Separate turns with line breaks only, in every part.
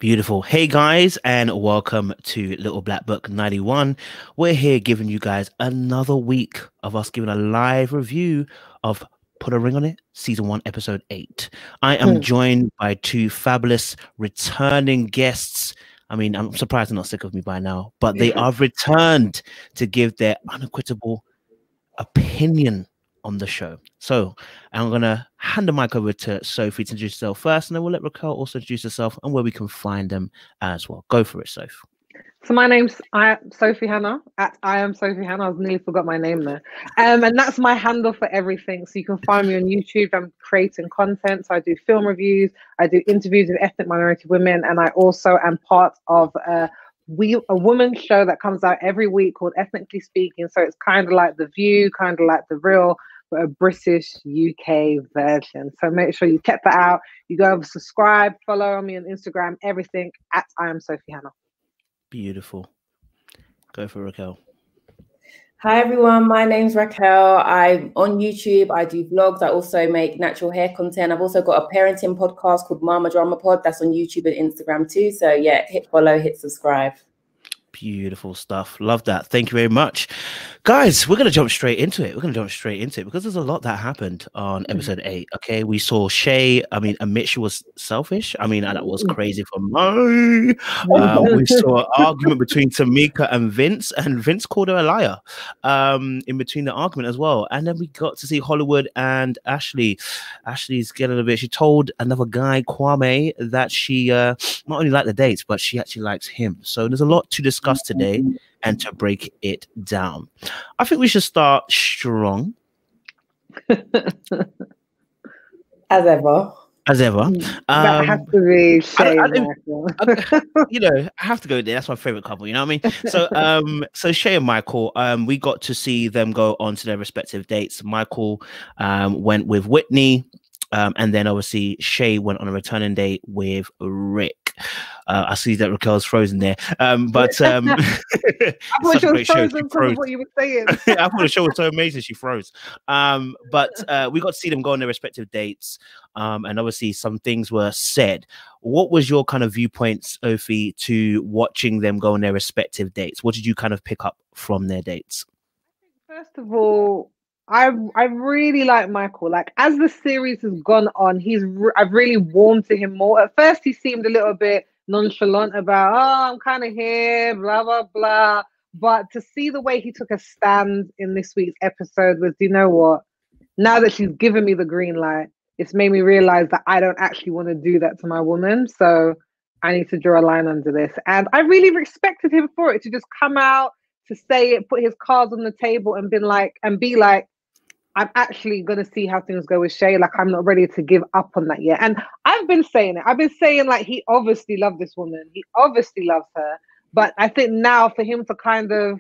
Beautiful. Hey guys, and welcome to Little Black Book 91. We're here giving you guys another week of us giving a live review of Put a Ring on It, Season 1, Episode 8. I am joined by two fabulous returning guests. I mean, I'm surprised they're not sick of me by now, but they are returned to give their unequivocal opinion on the show. So I'm going to hand the mic over to Sophie to introduce herself first, and then we'll let Raquel also introduce herself and where we can find them as well. Go for it, Sophie.
So my name's Sophie Hannah at I am Sophie Hannah. I've nearly forgot my name there. And that's my handle for everything. So you can find me on YouTube. I'm creating content. So I do film reviews, I do interviews with ethnic minority women, and I also am part of a woman's show that comes out every week called Ethnically Speaking. So it's kind of like The View, kind of like The Real, but a British UK version. So make sure you check that out. You go over, subscribe, follow me on Instagram, everything at I am Sophie Hannah.
Beautiful. Go for Raquel.
Hi everyone, my name's Raquel. I'm on YouTube. I do vlogs. I also make natural hair content. I've also got a parenting podcast called Mama Drama Pod. That's on YouTube and Instagram too. So yeah, hit follow, hit subscribe.
Beautiful stuff. Love that. Thank you very much. Guys, we're going to jump straight into it. Because there's a lot that happened on episode 8. Okay, we saw Shay. I mean, admit she was selfish. I mean, that was crazy for me. We saw an argument between Tamika and Vince called her a liar in between the argument as well. And then we got to see Hollywood and Ashley. Ashley's getting a bit. She told another guy, Kwame, that she not only liked the dates, but she actually likes him. So there's a lot to discuss today and to break it down. I think we should start strong.
As ever.
That has to be Shay.
I have to go there. That's my favorite couple. You know what I mean? So Shay and Michael, we got to see them go on to their respective dates. Michael went with Whitney, and then obviously Shay went on a returning date with Rick. I see that Raquel's frozen there.
I thought she was frozen because of what you were saying.
I thought the show was so amazing she froze. But we got to see them go on their respective dates. And obviously some things were said. What was your kind of viewpoints, Sophie, to watching them go on their respective dates? What did you kind of pick up from their dates?
First of all, I really like Michael. Like, as the series has gone on, I've really warmed to him more. At first, he seemed a little bit nonchalant about, oh, I'm kind of here, blah, blah, blah. But to see the way he took a stand in this week's episode was, you know what? Now that she's given me the green light, it's made me realize that I don't actually want to do that to my woman. So I need to draw a line under this. And I really respected him for it, to just come out, to say it, put his cards on the table and be like, I'm actually going to see how things go with Shay. Like, I'm not ready to give up on that yet. And I've been saying it. I've been saying, like, he obviously loved this woman. He obviously loves her. But I think now for him to kind of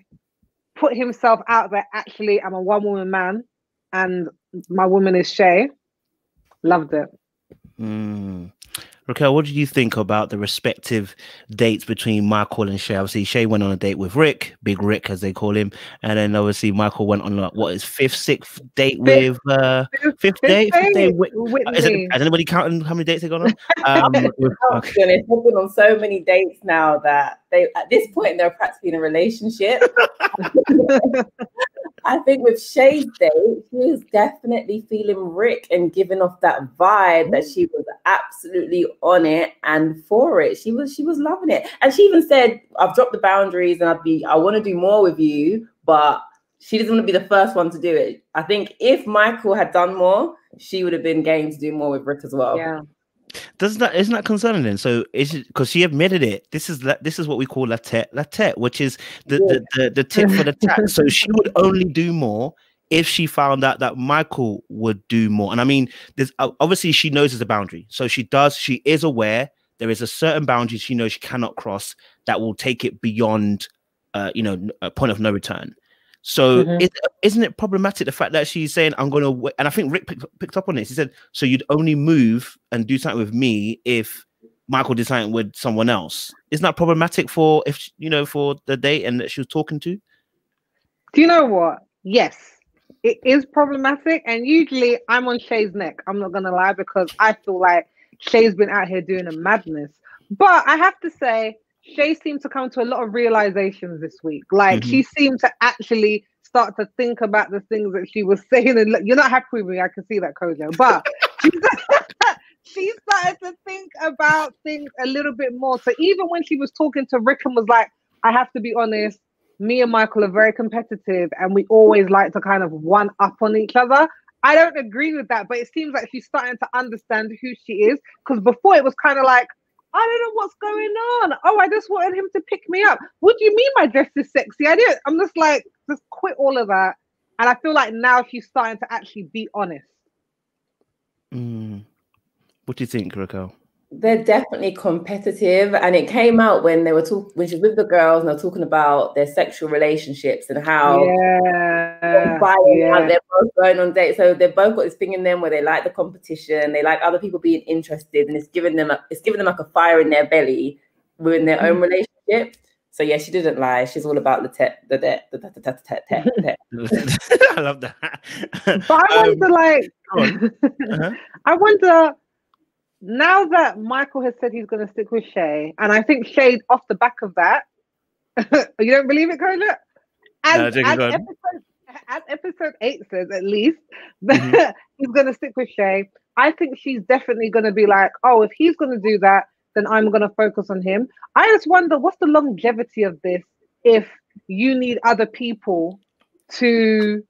put himself out there, actually, I'm a one-woman man and my woman is Shay. Loved it.
Raquel, what did you think about the respective dates between Michael and Shay? Obviously, Shay went on a date with Rick, Big Rick, as they call him. And then obviously Michael went on, fifth, sixth date with fifth date with has anybody counting how many dates they got on?
They've been on so many dates now that at this point they're practically in a relationship. I think with Shay's date, she was definitely feeling Rick and giving off that vibe that she was absolutely on it and for it. She was loving it. And she even said, I've dropped the boundaries and I want to do more with you, but she doesn't want to be the first one to do it. I think if Michael had done more, she would have been game to do more with Rick as well.
Yeah.
Isn't that concerning then? So is it because she admitted it? This is what we call la tete, which is the tit for the tat. So she would only do more if she found out that Michael would do more. And I mean, there's obviously she knows there's a boundary. So she is aware there is a certain boundary she knows she cannot cross that will take it beyond a point of no return. So isn't it problematic, the fact that she's saying, I'm going to, and I think Rick picked up on this. He said, so you'd only move and do something with me if Michael did something with someone else. Isn't that problematic for the date and that she was talking to?
Do you know what? Yes, it is problematic. And usually I'm on Shay's neck. I'm not going to lie, because I feel like Shay's been out here doing a madness. But I have to say, Shay seemed to come to a lot of realizations this week. Like she seemed to actually start to think about the things that she was saying. And look, you're not happy with me, I can see that, Kojo. But she started to think about things a little bit more. So even when she was talking to Rick and was like, I have to be honest, me and Michael are very competitive and we always like to kind of one up on each other. I don't agree with that, but it seems like she's starting to understand who she is. Because before it was kind of like, I don't know what's going on. Oh, I just wanted him to pick me up. What do you mean my dress is sexy? I'm just like, just quit all of that. And I feel like now she's starting to actually be honest.
What do you think, Raquel?
They're definitely competitive, and it came out when they were when she's with the girls and they're talking about their sexual relationships and how they're both going on dates. So they've both got this thing in them where they like the competition, they like other people being interested, and it's giving them like a fire in their belly within their own relationship. So yeah, she didn't lie. She's all about the
I love that.
But I wonder, now that Michael has said he's going to stick with Shay, and I think Shay, off the back of that, you don't believe it, Kojo? As episode 8 says, at least, he's going to stick with Shay. I think she's definitely going to be like, oh, if he's going to do that, then I'm going to focus on him. I just wonder, what's the longevity of this if you need other people to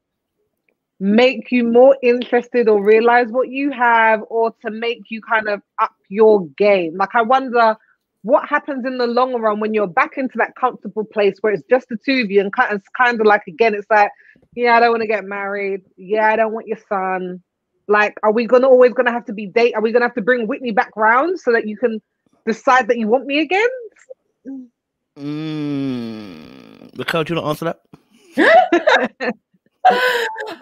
make you more interested or realize what you have, or to make you kind of up your game? Like, I wonder what happens in the long run when you're back into that comfortable place where it's just the two of you, and it's kind of like, again, it's like, yeah, I don't want to get married. Yeah, I don't want your son. Like, are we always gonna have to be date? Are we gonna have to bring Whitney back round so that you can decide that you want me again?
Raquel, do you want to answer that?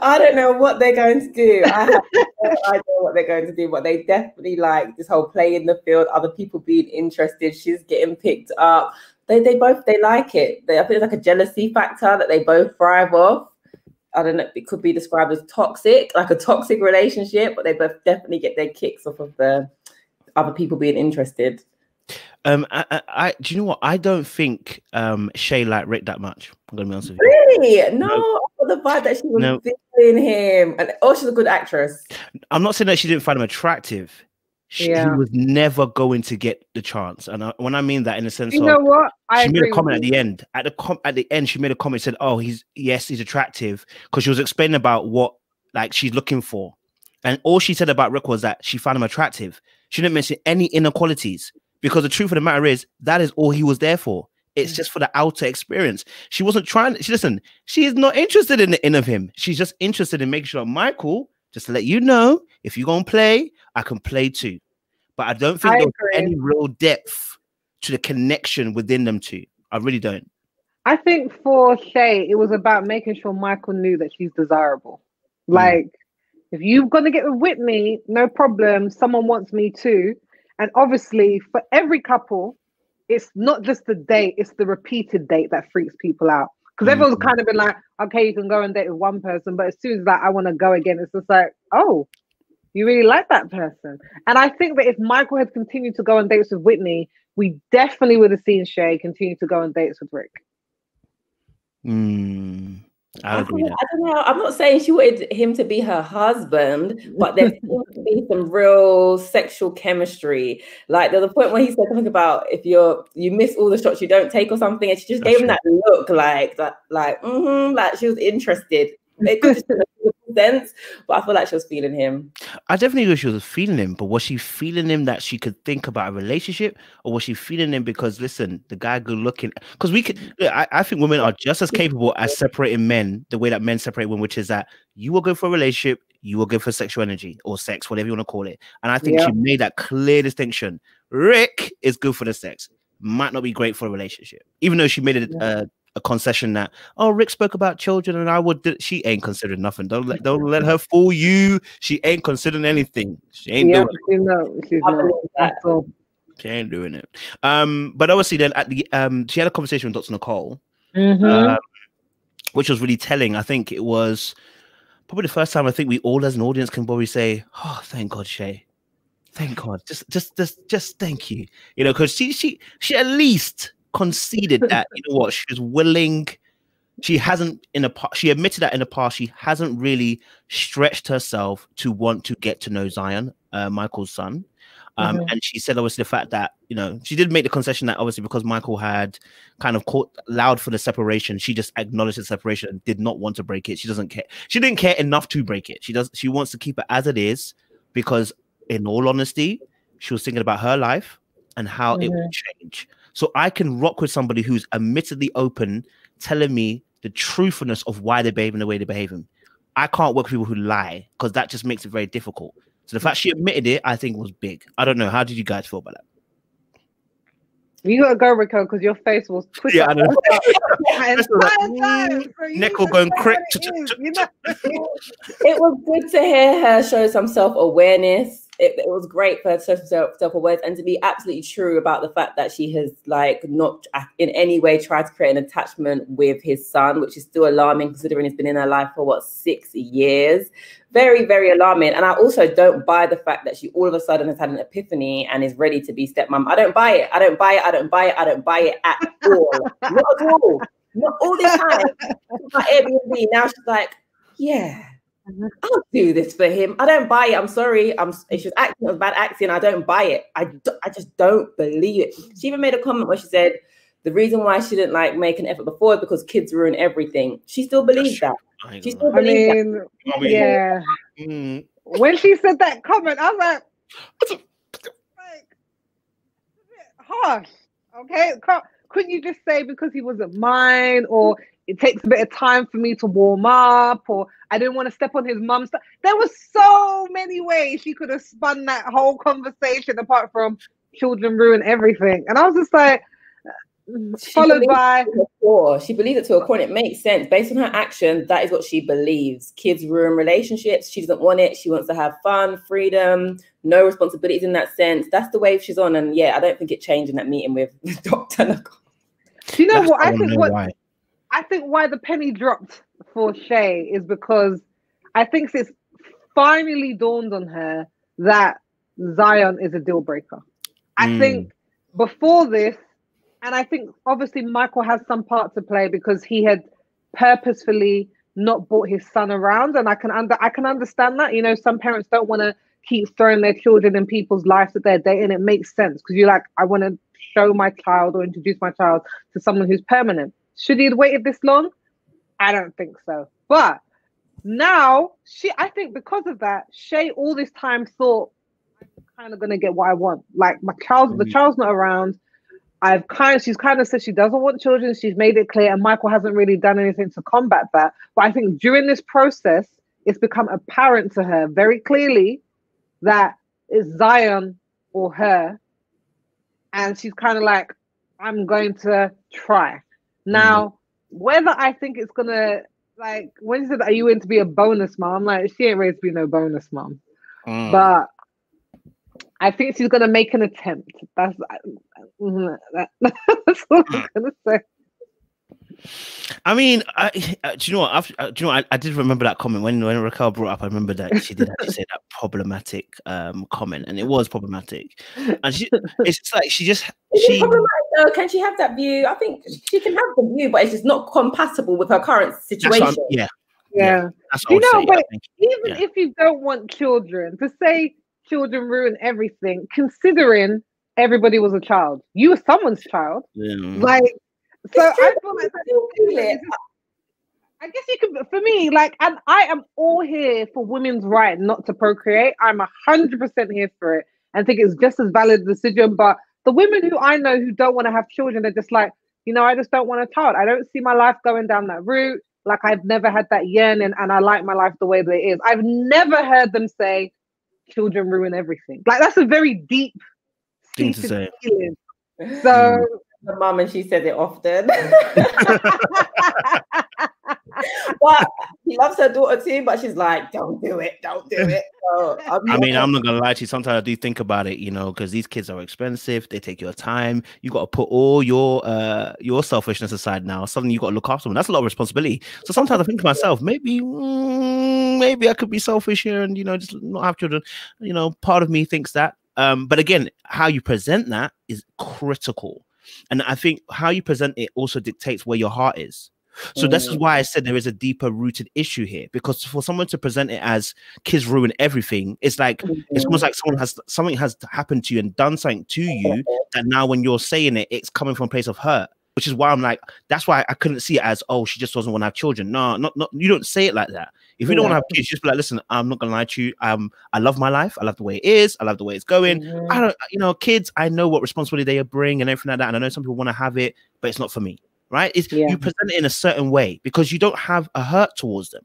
I don't know what they're going to do. I have no idea what they're going to do, but they definitely like this whole play in the field, other people being interested, she's getting picked up. They like it. I think it's like a jealousy factor that they both thrive off. I don't know, it could be described as toxic, like a toxic relationship, but they both definitely get their kicks off of the other people being interested.
Do you know what? I don't think Shay liked Rick that much. I'm gonna be honest with you.
Really? No, I got the vibe that she was feeling him. And she's a good actress.
I'm not saying that she didn't find him attractive. He was never going to get the chance. And when I mean that in the sense,
you know what?
She made a comment at the end. At the end, she made a comment, said, "Oh, he's attractive," because she was explaining about what like she's looking for, and all she said about Rick was that she found him attractive. She didn't mention any inequalities. Because the truth of the matter is, that is all he was there for. It's just for the outer experience. She wasn't trying. She is not interested in the inner of him. She's just interested in making sure, Michael, just to let you know, if you're going to play, I can play too. But I don't think there's any real depth to the connection within them two. I really don't.
I think for Shay, it was about making sure Michael knew that she's desirable. Like, if you're going to get with Whitney, no problem. Someone wants me too. And obviously, for every couple, it's not just the date, it's the repeated date that freaks people out. Because everyone's kind of been like, okay, you can go and date with one person, but as soon as I want to go again, it's just like, oh, you really like that person. And I think that if Michael had continued to go on dates with Whitney, we definitely would have seen Shay continue to go on dates with Rick.
I agree.
I don't know. I'm not saying she wanted him to be her husband, but there seems to be some real sexual chemistry. Like there's a point where he said something about if you miss all the shots you don't take or something, and she just gave him that look, like she was interested. It could just make sense, but I feel like she was feeling him.
I definitely know she was feeling him, but was she feeling him that she could think about a relationship, or was she feeling him because, listen, the guy good looking? Because I think women are just as capable as separating men the way that men separate women, which is that you will go for a relationship, you will go for sexual energy or sex, whatever you want to call it. And I think she made that clear distinction. Rick is good for the sex, might not be great for a relationship, even though she made it a concession that, oh, Rick spoke about children and I would. She ain't considering nothing. Don't let her fool you. She ain't considering anything. She ain't doing it.
She's not.
She ain't doing it. But obviously then at the she had a conversation with Dr. Nicole, which was really telling. I think it was probably the first time I think we all as an audience can probably say, oh, thank God, Shay. Thank God. Just thank you. You know, because she at least conceded that, you know what, she was willing. She hasn't she admitted that in the past she hasn't really stretched herself to want to get to know Zion, Michael's son. And she said obviously the fact that, you know, she did make the concession that obviously because Michael had kind of allowed for the separation, she just acknowledged the separation and did not want to break it. She doesn't care. She didn't care enough to break it. She wants to keep it as it is because, in all honesty, she was thinking about her life and how it would change. So I can rock with somebody who's admittedly open, telling me the truthfulness of why they're behaving the way they're behaving. I can't work with people who lie because that just makes it very difficult. So the fact she admitted it, I think, was big. I don't know. How did you guys feel about that?
You gotta go, Rico, because your face was twisted.
Yeah, I know.
Neko
going crick.
It was good to hear her show some self-awareness. It was great for her to show self-awareness and to be absolutely true about the fact that she has like not in any way tried to create an attachment with his son, which is still alarming considering he's been in her life for what, 6 years. Very, very alarming. And I also don't buy the fact that she all of a sudden has had an epiphany and is ready to be stepmom. I don't buy it. I don't buy it. I don't buy it. I don't buy it at all. Not at all. Not all the time. My Airbnb. Now she's like, yeah, I'll do this for him. I don't buy it. I'm sorry. It's just acting. It was bad acting. I don't buy it. I just don't believe it. She even made a comment where she said the reason why she didn't like make an effort before is because kids ruin everything. She still believes that. She still believes that.
Yeah. When she said that comment, I was like, harsh. Okay. Couldn't you just say because he wasn't mine, or it takes a bit of time for me to warm up, or I didn't want to step on his mum's stuff? There were so many ways she could have spun that whole conversation apart from children ruin everything. And I was just like, followed by
she believes it to a point. It makes sense based on her actions. That is what she believes. Kids ruin relationships. She doesn't want it. She wants to have fun, freedom, no responsibilities in that sense. That's the wave she's on. And yeah, I don't think it changed in that meeting with Dr. Nicole.
Do you know what? I think why the penny dropped for Shay is because I think it's finally dawned on her that Zion is a deal breaker. I think before this, and I think obviously Michael has some part to play because he had purposefully not brought his son around, and I can understand that. You know, some parents don't want to keep throwing their children in people's lives that they're dating. It makes sense because you're like, I want to show my child or introduce my child to someone who's permanent. Should he have waited this long? I don't think so. But now I think because of that, Shay all this time thought I'm kind of gonna get what I want. Like the child's not around. She's kind of said she doesn't want children. She's made it clear, and Michael hasn't really done anything to combat that. But I think during this process, it's become apparent to her very clearly that it's Zion or her. And she's kind of like, I'm going to try. Now, whether I think it's going to, like, when she said, are you in to be a bonus mom? I'm like, she ain't ready to be no bonus mom. But I think she's going to make an attempt. That's all I'm going to say.
I mean, do you know what? I did remember that comment when Raquel brought up. I remember that she did actually say that problematic comment, and it was problematic. And it's just like she.
Can she have that view? I think she can have the view, but it's just not compatible with her current situation.
Yeah.
That's what but even if you don't want children, to say children ruin everything, considering everybody was a child, you were someone's child, like. So I feel like I guess you could, for me, like, and I am all here for women's right not to procreate. I'm 100% here for it and think it's just as valid a decision. But the women who I know who don't want to have children, they're just like, you know, I just don't want a child. I don't see my life going down that route. Like, I've never had that yearning and I like my life the way that it is. I've never heard them say children ruin everything. Like, that's a very deep
thing to say.
Feeling. So
the mum, and she says it often. But she loves her daughter too, but she's like, don't do it. So,
I mean, I'm not gonna lie to you, sometimes I do think about it, you know, because these kids are expensive, they take your time, you got to put all your selfishness aside now. Something you got to look after them. That's a lot of responsibility. So sometimes I think to myself, maybe I could be selfish here and, you know, just not have children. You know, part of me thinks that. But again, how you present that is critical. And I think how you present it also dictates where your heart is. So this is why I said there is a deeper rooted issue here, because for someone to present it as kids ruin everything, it's like it's almost like something has happened to you and done something to you that now when you're saying it, it's coming from a place of hurt, which is why I'm like, that's why I couldn't see it as, oh, she just doesn't want to have children. No, not you don't say it like that. If you don't want to have kids, just be like, listen, I'm not gonna lie to you. I love my life. I love the way it is. I love the way it's going. I don't, kids, I know what responsibility they bring and everything like that. And I know some people want to have it, but it's not for me. Right? You present it in a certain way because you don't have a hurt towards them.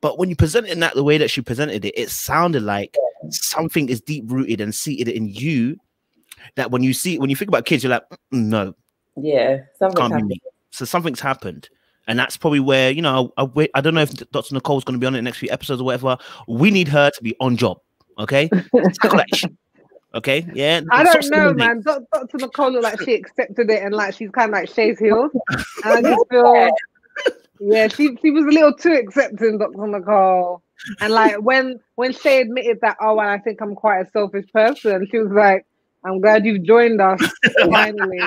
But when you present it in the way that she presented it, it sounded like something is deep rooted and seated in you that when you think about kids, you're like, no.
Yeah, something's happened.
So something's happened. And that's probably where, I don't know if Dr. Nicole's going to be on the next few episodes or whatever. We need her to be on job. Okay? Okay, yeah.
I don't know, man. Dr. Nicole looked like she accepted it and like she's kind of like Shay's heels. And I just feel, yeah, she was a little too accepting, Dr. Nicole. And like when Shay admitted that, oh, and I think I'm quite a selfish person, she was like, I'm glad you've joined us finally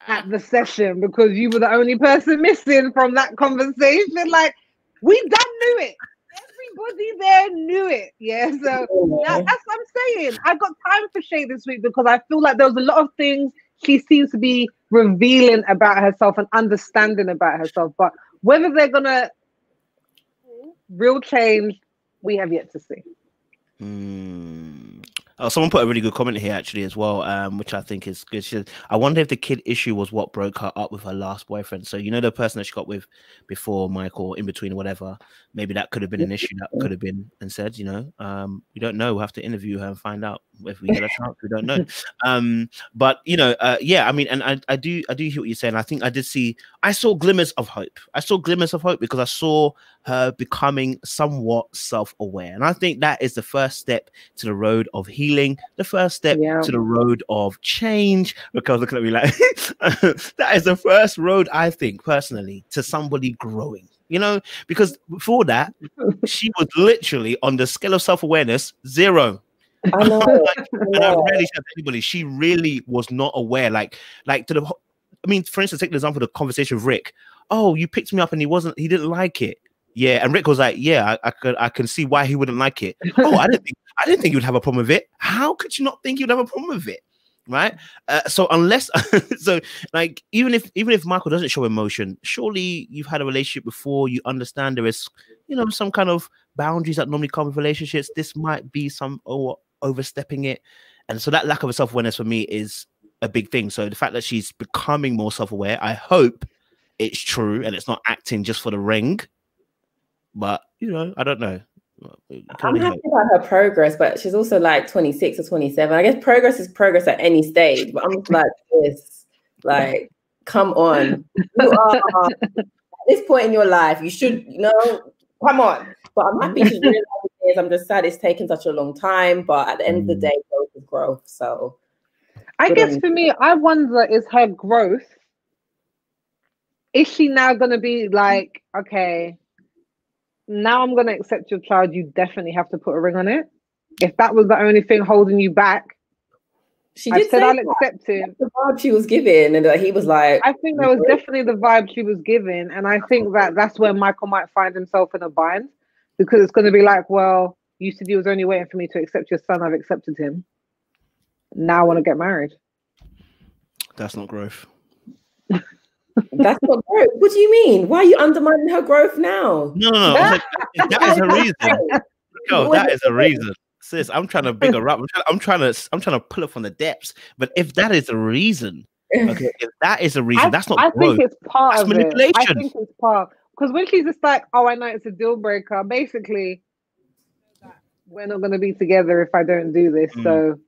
at the session because you were the only person missing from that conversation. Like, we done knew it. Everybody there knew it. Yeah, so that's what I'm saying. I got time for Shay this week because I feel like there was a lot of things she seems to be revealing about herself and understanding about herself. But whether they're gonna real change, we have yet to see.
Oh, someone put a really good comment here actually as well, which I think is good. She said, I wonder if the kid issue was what broke her up with her last boyfriend. So, the person that she got with before Michael, in between, whatever, maybe that could have been an issue that could have been and said, we don't know. We'll have to interview her and find out if we get a chance. We don't know. But, yeah, I mean, and I do hear what you're saying. I think I saw glimmers of hope. Because I saw her becoming somewhat self-aware. And I think that is the first step to the road of healing, the first step to the road of change. Because look at me like that is the first road, I think, personally, to somebody growing. Because before that, she was literally on the scale of self-awareness 0.
I know.
And I rarely said to anybody, she really was not aware. Like for instance, take the example of the conversation with Rick. Oh, you picked me up and he didn't like it. Yeah, and Rick was like, yeah, I can see why he wouldn't like it. Oh, I didn't think you'd have a problem with it. How could you not think you'd have a problem with it? Right? So unless even if Michael doesn't show emotion, surely you've had a relationship before, you understand there is some kind of boundaries that normally come with relationships. This might be some overstepping it, and so that lack of self-awareness for me is a big thing. So the fact that she's becoming more self-aware, I hope it's true and it's not acting just for the ring. But I don't know.
I'm happy about her progress, but she's also like 26 or 27. I guess progress is progress at any stage. But I'm just like this, like, come on. You are at this point in your life, you should, come on. But I'm happy she's realizing this. I'm just sad it's taken such a long time. But at the end of the day, growth is growth. So
I guess for me, I wonder, is her growth, is she now going to be like, okay, now I'm going to accept your child, you definitely have to put a ring on it? If that was the only thing holding you back, I said I'll accept it.
That's the vibe she was giving, and he was like,
I think that was definitely the vibe she was giving, and I think that's where Michael might find himself in a bind, because it's going to be like, well, you said you was only waiting for me to accept your son, I've accepted him. Now I want to get married.
That's not growth.
That's not growth. What do you mean? Why are you undermining her growth now?
No. Like, that is a reason. No, that is a reason. Sis, I'm trying to big her up. I'm trying to pull her from the depths. But if that is the reason, okay, that's not
I
growth.
think it's part
that's
of
manipulation.
it. I think it's part, because when she's just like, oh, I know it's a deal breaker, basically we're not going to be together if I don't do this. So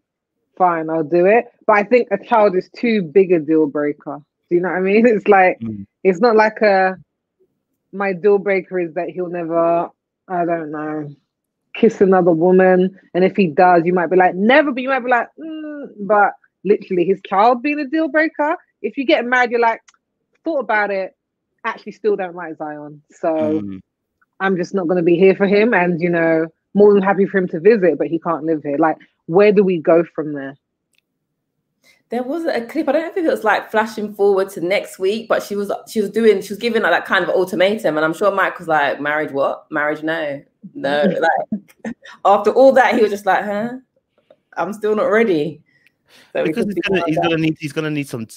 fine, I'll do it. But I think a child is too big a deal breaker. Do you know what I mean? It's like, it's not like my deal breaker is that he'll never, I don't know, kiss another woman. And if he does, you might be like, never, but you might be like, but literally his child being a deal breaker. If you get married, you're like, thought about it, actually still don't like Zion. So I'm just not going to be here for him. And, more than happy for him to visit, but he can't live here. Like, where do we go from there?
There was a clip. I don't know if it was like flashing forward to next week, but she was giving like that kind of ultimatum, and I'm sure Mike was like, "Marriage what? Marriage no." Like after all that, he was just like, "Huh? I'm still not ready." So
because he's gonna need some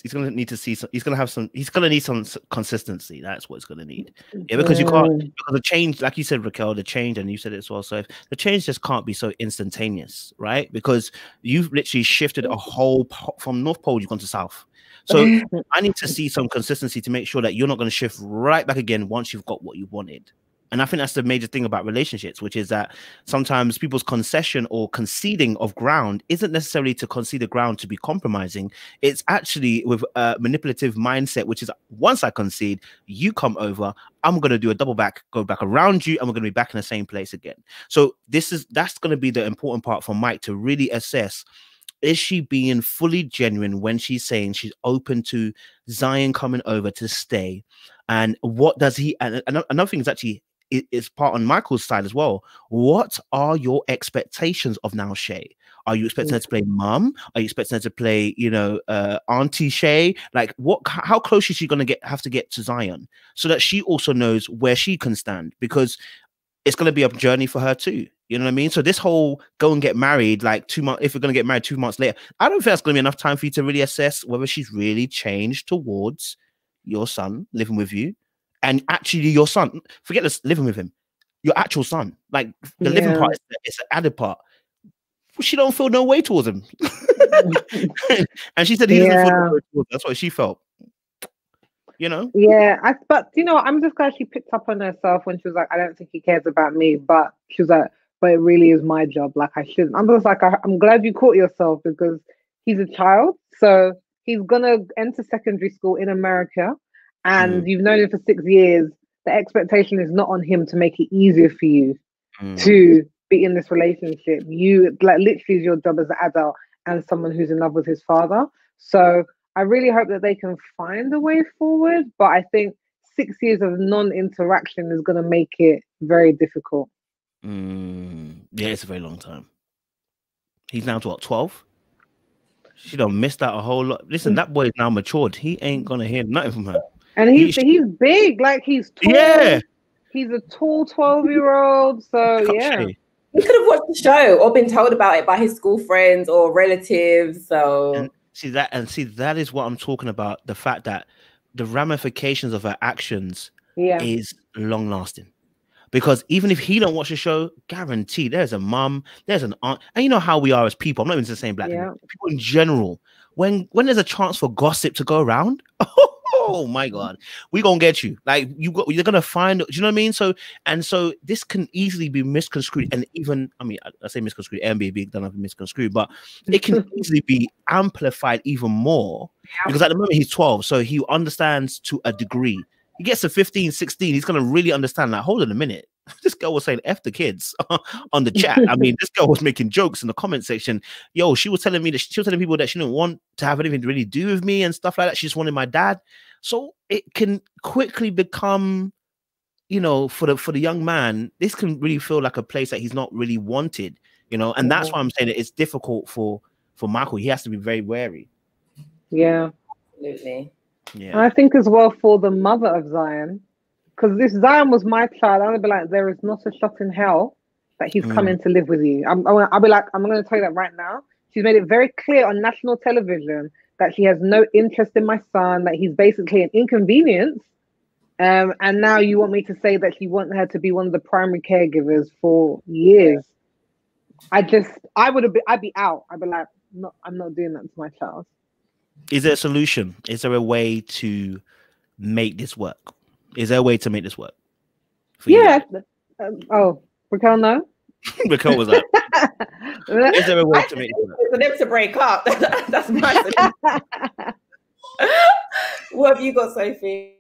consistency. That's what it's gonna need. Yeah, because you can't, because the change, like you said, Raquel, the change, and you said it as well. So the change just can't be so instantaneous, right? Because you've literally shifted a whole from North Pole, you've gone to South. So I need to see some consistency to make sure that you're not going to shift right back again once you've got what you wanted. And I think that's the major thing about relationships, which is that sometimes people's concession or conceding of ground isn't necessarily to concede the ground to be compromising. It's actually with a manipulative mindset, which is once I concede, you come over, I'm going to do a double back, go back around you, and we're going to be back in the same place again. So that's going to be the important part for Mike to really assess. Is she being fully genuine when she's saying she's open to Zion coming over to stay? And what does he, and another thing is actually, it's part on Michael's side as well. What are your expectations of now Shay? Are you expecting her to play mum? Are you expecting her to play, Auntie Shay? Like, how close is she going to have to get to Zion so that she also knows where she can stand? Because it's going to be a journey for her too. You know what I mean? So this whole go and get married, like 2 months, if we're going to get married 2 months later, I don't think that's going to be enough time for you to really assess whether she's really changed towards your son living with you. And actually your son, forget this living with him, your actual son, like the living part is an added part. She don't feel no way towards him. And she said he doesn't feel no way towards her. That's what she felt.
Yeah, but I'm just glad she picked up on herself when she was like, I don't think he cares about me, but she was like, but it really is my job, like I shouldn't. I'm just like, I'm glad you caught yourself, because he's a child, so he's gonna enter secondary school in America, and you've known him for 6 years. The expectation is not on him to make it easier for you to be in this relationship. You, like, literally is your job as an adult and someone who's in love with his father. So I really hope that they can find a way forward, but I think 6 years of non-interaction is going to make it very difficult.
Yeah, it's a very long time. He's now to what, 12? She done missed out a whole lot. Listen, that boy is now matured. He ain't gonna hear nothing from her.
And he's big, like he's tall.
Yeah.
He's a tall 12-year-old. So yeah.
He could have watched the show or been told about it by his school friends or relatives. So
and that is what I'm talking about. The fact that the ramifications of her actions is long lasting. Because even if he don't watch the show, guaranteed there's a mum, there's an aunt, and you know how we are as people. I'm not even just saying black people in general. When there's a chance for gossip to go around, oh my God, we gonna get you. Like you're gonna find. Do you know what I mean? So this can easily be misconstrued, and even I say misconstrued, and be big, don't have misconstrued, but it can easily be amplified even more because at the moment he's 12, so he understands to a degree. He gets to 15, 16, he's going to really understand, like, hold on a minute. This girl was saying F the kids on the chat. I mean, this girl was making jokes in the comment section. Yo, she was telling people that she didn't want to have anything to really do with me and stuff like that. She just wanted my dad. So it can quickly become, for the young man, this can really feel like a place that he's not really wanted, and that's why I'm saying that it's difficult for Michael. He has to be very wary.
Yeah.
Absolutely.
Yeah. And I think as well for the mother of Zion, because this Zion was my child, I would be like, there is not a shot in hell that he's coming to live with you. I'll be like, I'm going to tell you that right now. She's made it very clear on national television that she has no interest in my son, that he's basically an inconvenience. And now you want me to say that you want her to be one of the primary caregivers for years. I'd be out. I'd be like, no, I'm not doing that to my child.
Is there a solution? Is there a way to make this work? Is there a way to make this work?
Raquel, no?
Raquel was like, is there a way to make this work?
For them to break up. That's my solution. What have you got, Sophie?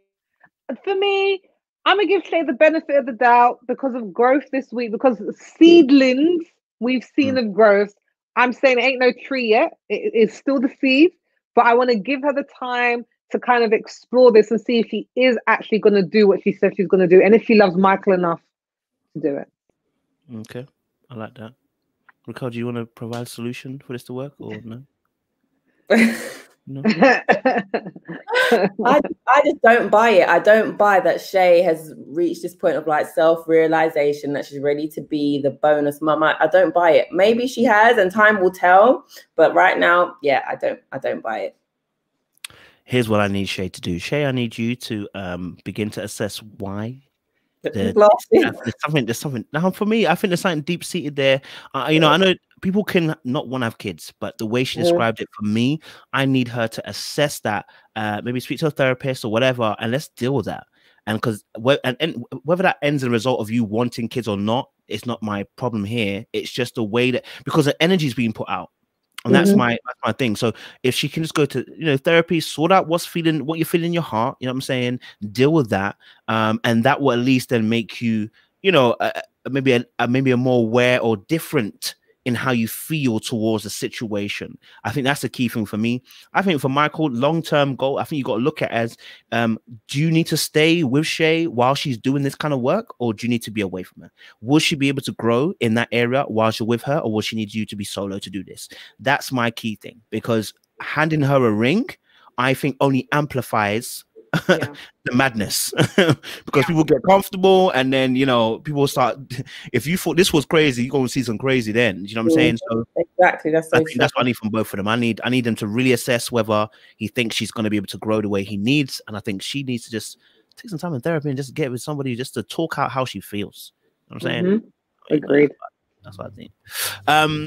For me, I'm going to give Shay the benefit of the doubt because of growth this week, because seedlings we've seen of growth. I'm saying it ain't no tree yet. It's still the seed. But I want to give her the time to kind of explore this and see if she is actually going to do what she said she's going to do, and if she loves Michael enough to do it.
Okay. I like that. Raquel, do you want to provide a solution for this to work or no? No.
I just don't buy it. I don't buy that Shay has reached this point of like self-realization that she's ready to be the bonus mum. I don't buy it. Maybe she has, and time will tell. But right now, yeah, I don't buy it.
Here's what I need Shay to do. Shay, I need you to begin to assess why. There's something. Now, for me, I think there's something deep seated there. I know people can not want to have kids, but the way she described it, for me, I need her to assess that. Maybe speak to a therapist or whatever, and let's deal with that. And because whether that ends in a result of you wanting kids or not, it's not my problem here. It's just the way that, because the energy is being put out. And that's my thing. So if she can just go to therapy, sort out what you're feeling in your heart, you know what I'm saying, deal with that, and that will at least then make you maybe a more aware or different in how you feel towards the situation. I think that's the key thing for me. I think for Michael, long-term goal, I think you got to look at as, do you need to stay with Shay while she's doing this kind of work, or do you need to be away from her? Will she be able to grow in that area while you're with her, or will she need you to be solo to do this? That's my key thing, because handing her a ring, I think, only amplifies the madness because people get comfortable, and then people start. If you thought this was crazy, you're going to see some crazy. Then you know what I'm saying. So
exactly, that's
what I need from both of them. I need them to really assess whether he thinks she's going to be able to grow the way he needs, and I think she needs to just take some time in therapy and just get with somebody just to talk out how she feels. You know what I'm saying.
Agreed.
That's what I think.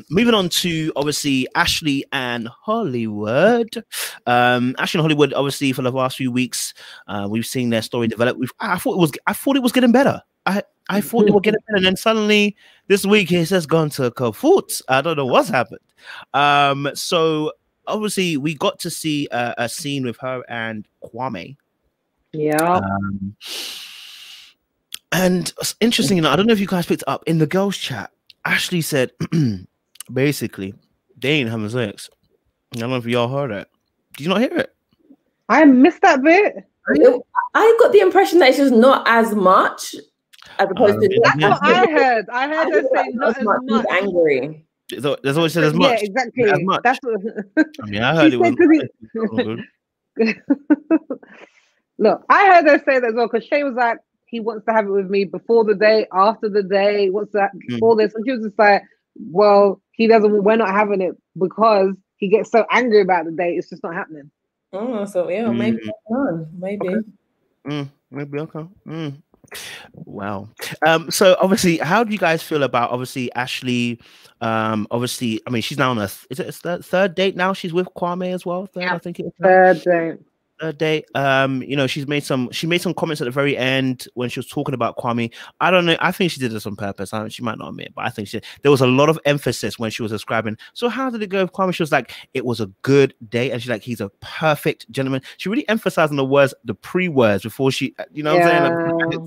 Moving on to obviously Ashley and Hollywood. Ashley and Hollywood, obviously, for the last few weeks, we've seen their story develop. I thought it was getting better. I thought it was getting better, and then suddenly this week it's just gone to kaput. I don't know what's happened. So obviously we got to see a scene with her and Kwame.
Yeah.
And interesting, I don't know if you guys picked it up in the girls' chat. Ashley said, basically, they ain't having sex. I don't know if y'all heard that. Did you not hear it?
I missed that bit.
I got the impression that it's just not as much as opposed to.
That's what I heard. I heard her say not as much.
He's angry.
There's always said as much.
Yeah, exactly.
As much.
That's what.
I mean, I heard it was.
Look, I heard her say that as well, because Shay was like, he wants to have it with me before the day, after the day, what's that, all this. And she was just like, well, we're not having it because he gets so angry about the day, it's just not happening.
Oh, so yeah, maybe.
Okay. Maybe, okay. Wow. So obviously, how do you guys feel about obviously Ashley? Obviously, I mean, she's now on is it a third date now? She's with Kwame as well. I think it's
third date.
Day, she made some comments at the very end when she was talking about Kwame. I don't know. I think she did this on purpose. She might not admit, but I think there was a lot of emphasis when she was describing. So how did it go with Kwame? She was like, it was a good day, and she's like, he's a perfect gentleman. She really emphasized on the words, the pre-words before she, what I'm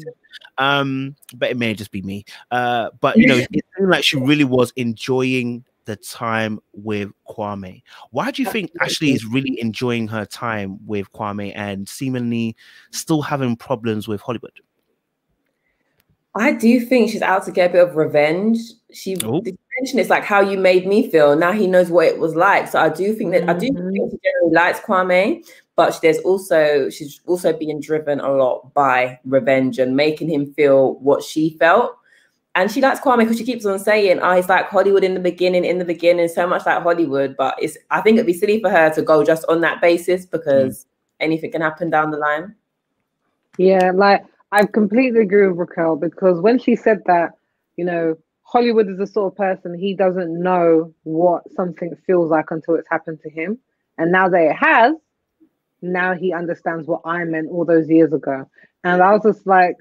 saying? But it may just be me. But it seemed like she really was enjoying the time with Kwame. Why do you think Ashley is really enjoying her time with Kwame and seemingly still having problems with Hollywood?
I do think she's out to get a bit of revenge. She mentioned it's like how you made me feel. Now he knows what it was like. So I do think that she generally likes Kwame, but she's also being driven a lot by revenge and making him feel what she felt. And she likes Kwame because she keeps on saying, he's like Hollywood in the beginning, so much like Hollywood. But I think it'd be silly for her to go just on that basis because anything can happen down the line.
Yeah, like I completely agree with Raquel, because when she said that, Hollywood is the sort of person, he doesn't know what something feels like until it's happened to him. And now that it has, now he understands what I meant all those years ago. And I was just like,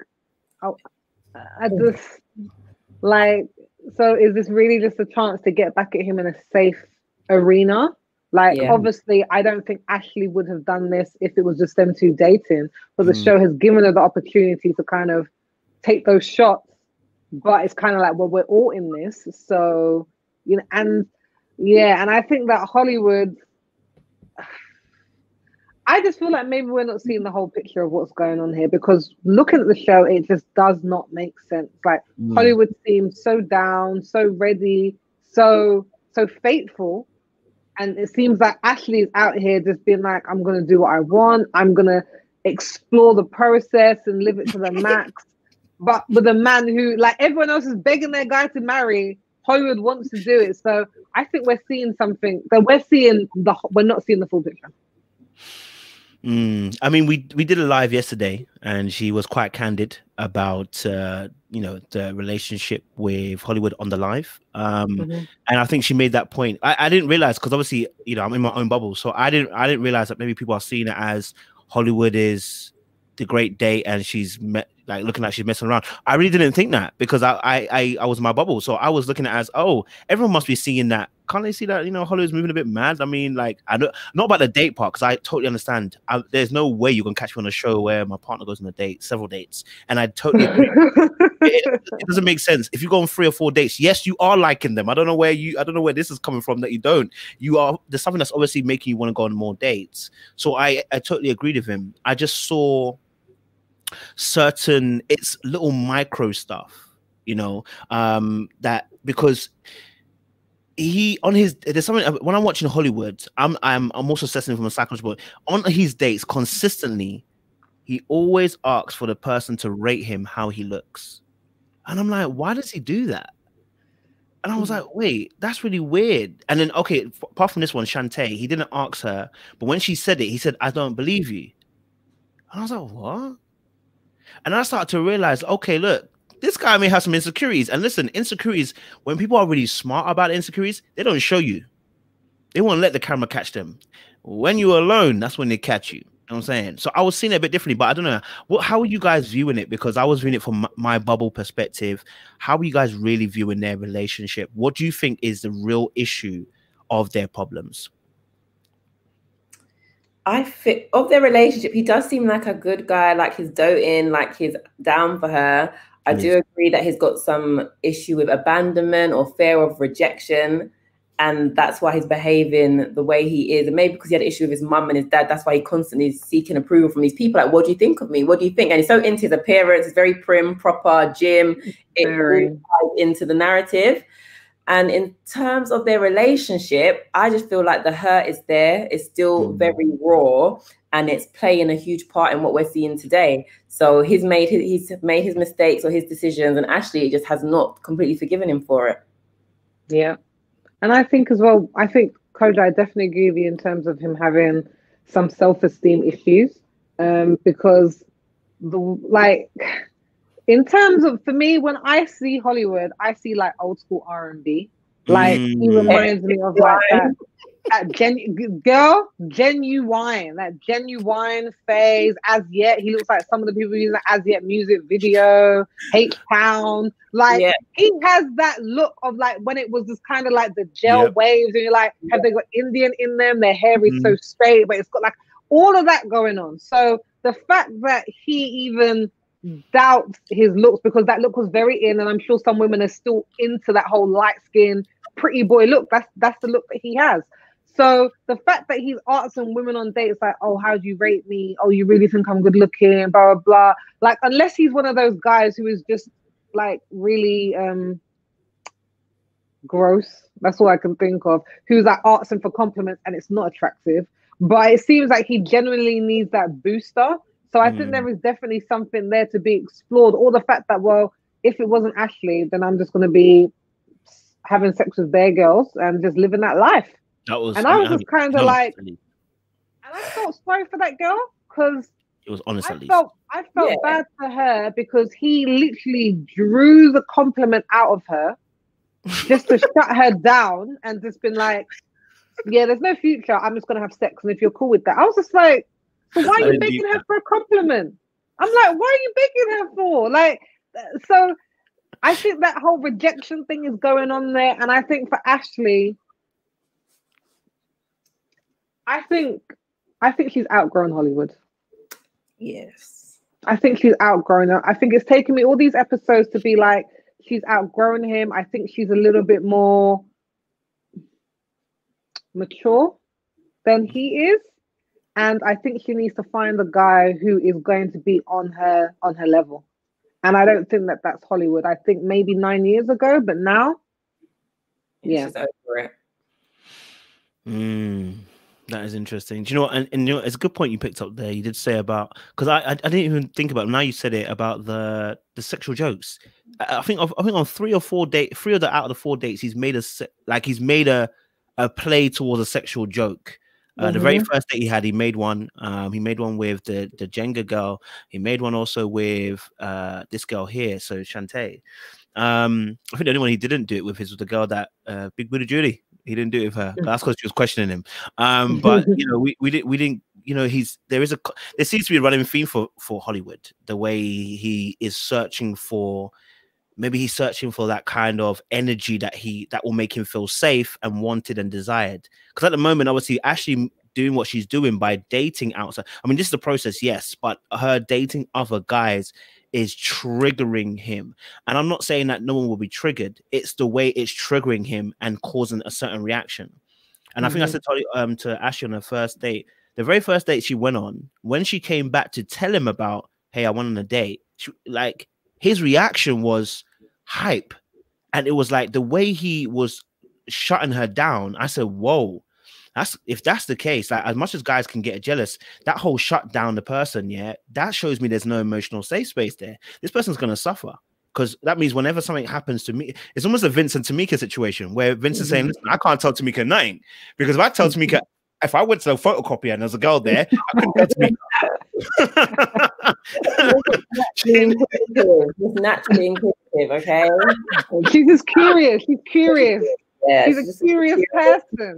so is this really just a chance to get back at him in a safe arena? Obviously, I don't think Ashley would have done this if it was just them two dating, but the show has given her the opportunity to kind of take those shots. But it's kind of like, well, we're all in this. So, and I think that Hollywood, I just feel like maybe we're not seeing the whole picture of what's going on here, because looking at the show, it just does not make sense. Like Hollywood seems so down, so ready, so faithful, and it seems like Ashley is out here just being like, I'm gonna do what I want. I'm gonna explore the process and live it to the max. But with a man who, like, everyone else is begging their guy to marry, Hollywood wants to do it. So I think we're seeing something that we're not seeing the full picture.
I mean, we did a live yesterday, and she was quite candid about the relationship with Hollywood on the live. And I think she made that point. I didn't realize, because obviously, I'm in my own bubble, so I didn't realize that maybe people are seeing it as Hollywood is the great date and she's looking like she's messing around. I really didn't think that, because I was in my bubble, so I was looking at it as, oh, everyone must be seeing that. Can't they see that Hollywood's moving a bit mad? I mean, like, I don't, not about the date part, because I totally understand. There's no way you can catch me on a show where my partner goes on a date, several dates, and I totally agree. it doesn't make sense. If you go on 3 or 4 dates, yes, you are liking them. I don't know where this is coming from that you don't. There's something that's obviously making you want to go on more dates. So I totally agreed with him. I just saw it's little micro stuff, that, because there's something when I'm watching Hollywood, I'm also assessing from a psychological, on his dates consistently, he always asks for the person to rate him how he looks. And I'm like, why does he do that? And I was like, wait, that's really weird. And then, okay, apart from this one, Shantae, he didn't ask her, but when she said it, he said, I don't believe you. And I was like, what? And I started to realize, okay, look, this guy may have some insecurities. And listen, insecurities, when people are really smart about insecurities, they don't show you. They won't let the camera catch them. When you're alone, that's when they catch you. You know what I'm saying? So I was seeing it a bit differently, but I don't know. How are you guys viewing it? Because I was viewing it from my bubble perspective. How are you guys really viewing their relationship? What do you think is the real issue of their problems?
Of their relationship, he does seem like a good guy, like he's doting, like he's down for her. I do agree that he's got some issue with abandonment or fear of rejection, and that's why he's behaving the way he is. And maybe because he had an issue with his mum and his dad, that's why he constantly is seeking approval from these people. Like, what do you think of me? What do you think? And he's so into his appearance. It's very prim, proper, gym. It really ties into the narrative. And in terms of their relationship, I just feel like the hurt is there. It's still very raw, and it's playing a huge part in what we're seeing today. So he's made his mistakes or his decisions, and Ashley just has not completely forgiven him for it.
Yeah. And I think as well, Koji, I definitely agree with you in terms of him having some self-esteem issues. Because in terms of, for me, when I see Hollywood, I see like old school R&B. Like he reminds me of like that genuine phase. As Yet, he looks like some of the people using the As Yet music video, H-Town. Like he has that look of like when it was just kind of like the gel waves, and you're like, have they got Indian in them? Their hair is so straight, but it's got like all of that going on. So the fact that he even doubts his looks, because that look was very in, and I'm sure some women are still into that whole light skin pretty boy look. That's the look that he has. So the fact that he's asking women on dates like, oh, how do you rate me? Oh, you really think I'm good looking? Blah blah blah. Like, unless he's one of those guys who is just like really gross. That's all I can think of. Who's like asking for compliments and it's not attractive. But it seems like he genuinely needs that booster. So I think there is definitely something there to be explored. Or the fact that, well, if it wasn't Ashley, then I'm just going to be having sex with bare girls and just living that life. I was just kind of like, and I felt sorry for that girl, because
it was honestly,
I felt bad for her, because he literally drew the compliment out of her just to shut her down and just been like, yeah, there's no future. I'm just going to have sex. And if you're cool with that, I was just like, so why are you begging her for a compliment? I'm like, what are you begging her for? Like, so I think that whole rejection thing is going on there. And I think for Ashley, I think she's outgrown Hollywood.
Yes.
I think she's outgrown her. I think it's taken me all these episodes to be like, she's outgrown him. I think she's a little bit more mature than he is. and I think she needs to find a guy who is going to be on her level. And I don't think that that's Hollywood. I think maybe 9 years ago, but now, yeah,
she's over it.
That is interesting. Do you know what? And you know, it's a good point you picked up there. You did say about, because I didn't even think about it. Now you said it about the sexual jokes. I think on 3 or 4 dates, out of the 4 dates, he's made a play towards a sexual joke. The very first date he had, he made one. He made one with the Jenga girl. He made one also with this girl here, so Shantae. I think the only one he didn't do it with was the girl that Big Booty Judy. He didn't do it with her. That's because she was questioning him. But you know, we didn't. You know, there seems to be a running theme for Hollywood. The way he is searching for. Maybe he's searching for that kind of energy that will make him feel safe and wanted and desired. Because at the moment, obviously, Ashley doing what she's doing by dating outside. I mean, this is the process, yes, but her dating other guys is triggering him. And I'm not saying that no one will be triggered. It's the way it's triggering him and causing a certain reaction. And I think I said to Ashley on her first date, the very first date she went on, when she came back to tell him about, hey, I went on a date, his reaction was hype. And it was like the way he was shutting her down. I said, whoa, if that's the case, like as much as guys can get jealous, that whole shut down the person, yeah, that shows me there's no emotional safe space there. This person's going to suffer, because that means whenever something happens to me, it's almost a Vincent Tamika situation where Vincent's saying, listen, I can't tell Tamika nothing, because if I tell Tamika, if I went to a photocopier and there's a girl there, I couldn't tell Tamika.
It's naturally inquisitive, okay?
She's just curious. She's curious.
Yeah,
she's a curious person.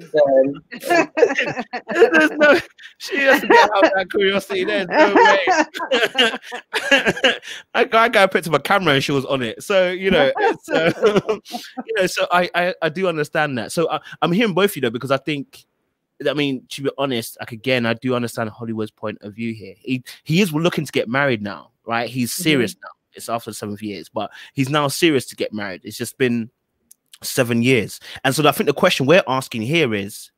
She doesn't get out that curiosity. There's no way. I got a picture of a camera and she was on it. So you know, so I do understand that. So I'm hearing both of you though, because I think, I mean, to be honest, like again, I do understand Hollywood's point of view here. He is looking to get married now, right? He's serious now. It's after 7 years, but he's now serious to get married. It's just been 7 years. And so I think the question we're asking here is,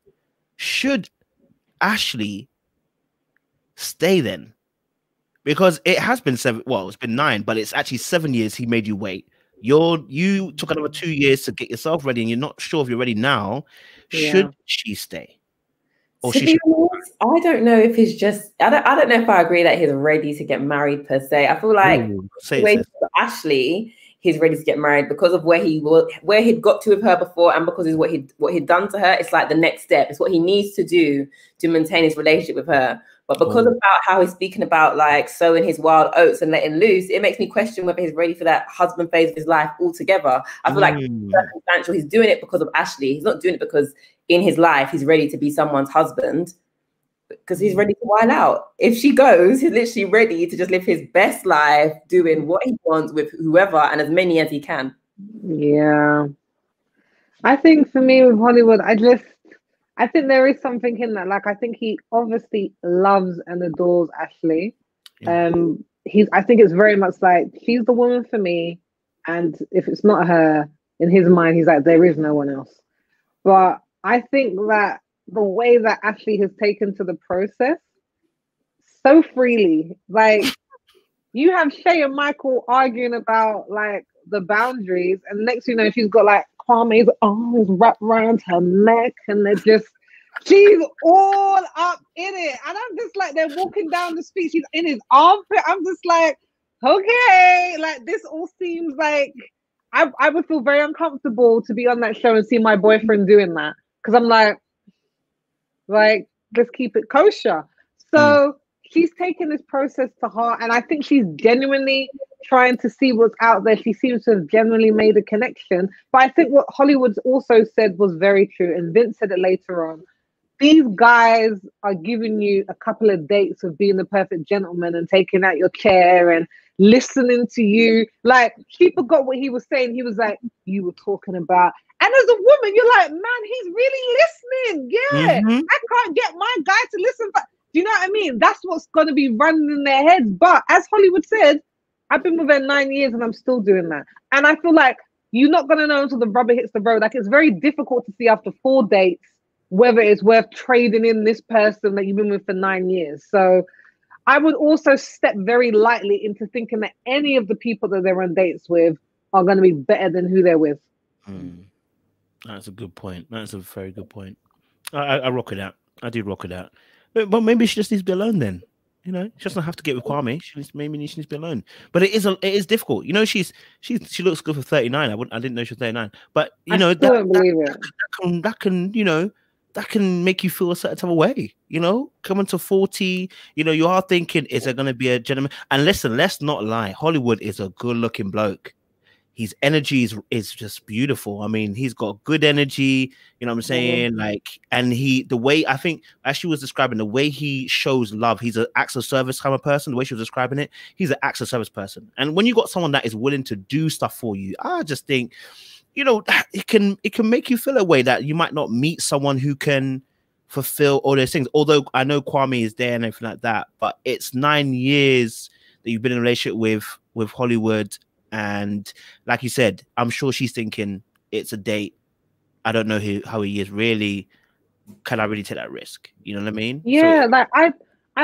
should Ashley stay then? Because it has been 7, well, it's been 9, but it's actually 7 years he made you wait. You took another 2 years to get yourself ready, and you're not sure if you're ready now. Yeah. Should she stay? Or
to be honest, I don't know if he's just, I don't know if I agree that he's ready to get married per se. I feel like Ashley, he's ready to get married because of where he'd got to with her before, and because of what he'd done to her. It's like the next step. It's what he needs to do to maintain his relationship with her. But because about how he's speaking about like sowing his wild oats and letting loose, it makes me question whether he's ready for that husband phase of his life altogether. I feel like it's circumstantial. He's doing it because of Ashley. He's not doing it because in his life he's ready to be someone's husband, because he's ready to wild out. If she goes, he's literally ready to just live his best life, doing what he wants with whoever and as many as he can.
Yeah. I think for me with Hollywood, I think there is something in that. Like, I think he obviously loves and adores Ashley. Yeah. I think it's very much like, she's the woman for me. And if it's not her, in his mind, he's like, there is no one else. But I think that the way that Ashley has taken to the process so freely, like you have Shay and Michael arguing about like the boundaries, and next you know she's got like Kwame's arms wrapped around her neck, and she's all up in it, and I'm just like, they're walking down the street, she's in his armpit. I'm just like, okay, like this all seems like I would feel very uncomfortable to be on that show and see my boyfriend doing that, because I'm like, let's keep it kosher. So she's taken this process to heart, and I think she's genuinely trying to see what's out there. She seems to have genuinely made a connection. But I think what Hollywood's also said was very true, and Vince said it later on. These guys are giving you a couple of dates of being the perfect gentleman and taking out your chair and listening to you. Like, she forgot what he was saying. He was like, you were talking about. And as a woman, you're like, man, he's really listening. Yeah, I can't get my guy to listen. But do you know what I mean? That's what's going to be running in their heads. But as Hollywood said, I've been with her 9 years and I'm still doing that. And I feel like you're not going to know until the rubber hits the road. Like, it's very difficult to see after 4 dates whether it's worth trading in this person that you've been with for 9 years. So I would also step very lightly into thinking that any of the people that they're on dates with are going to be better than who they're with.
That's a good point. That's a very good point. I rock with that. I do rock with that. But maybe she just needs to be alone then. You know, she doesn't have to get with Kwame. Maybe she needs to be alone. But it is difficult. You know, she looks good for 39. I didn't know she was 39. But you know, that can you know, that can make you feel a certain type of way. You know, coming to 40, you know, you are thinking, is there going to be a gentleman? And listen, let's not lie. Hollywood is a good-looking bloke. His energy is just beautiful. I mean, he's got good energy, you know what I'm saying? Like, and the way, I think, as she was describing, the way he shows love, he's an acts of service kind of person, the way she was describing it, he's an acts of service person. And when you got someone that is willing to do stuff for you, I just think, you know, it can make you feel a way that you might not meet someone who can fulfill all those things. Although I know Kwame is there and everything like that, but it's 9 years that you've been in a relationship with Hollywood. And like you said, I'm sure she's thinking it's a date. I don't know how he is really. Can I really take that risk? You know what I mean?
Yeah, so, like I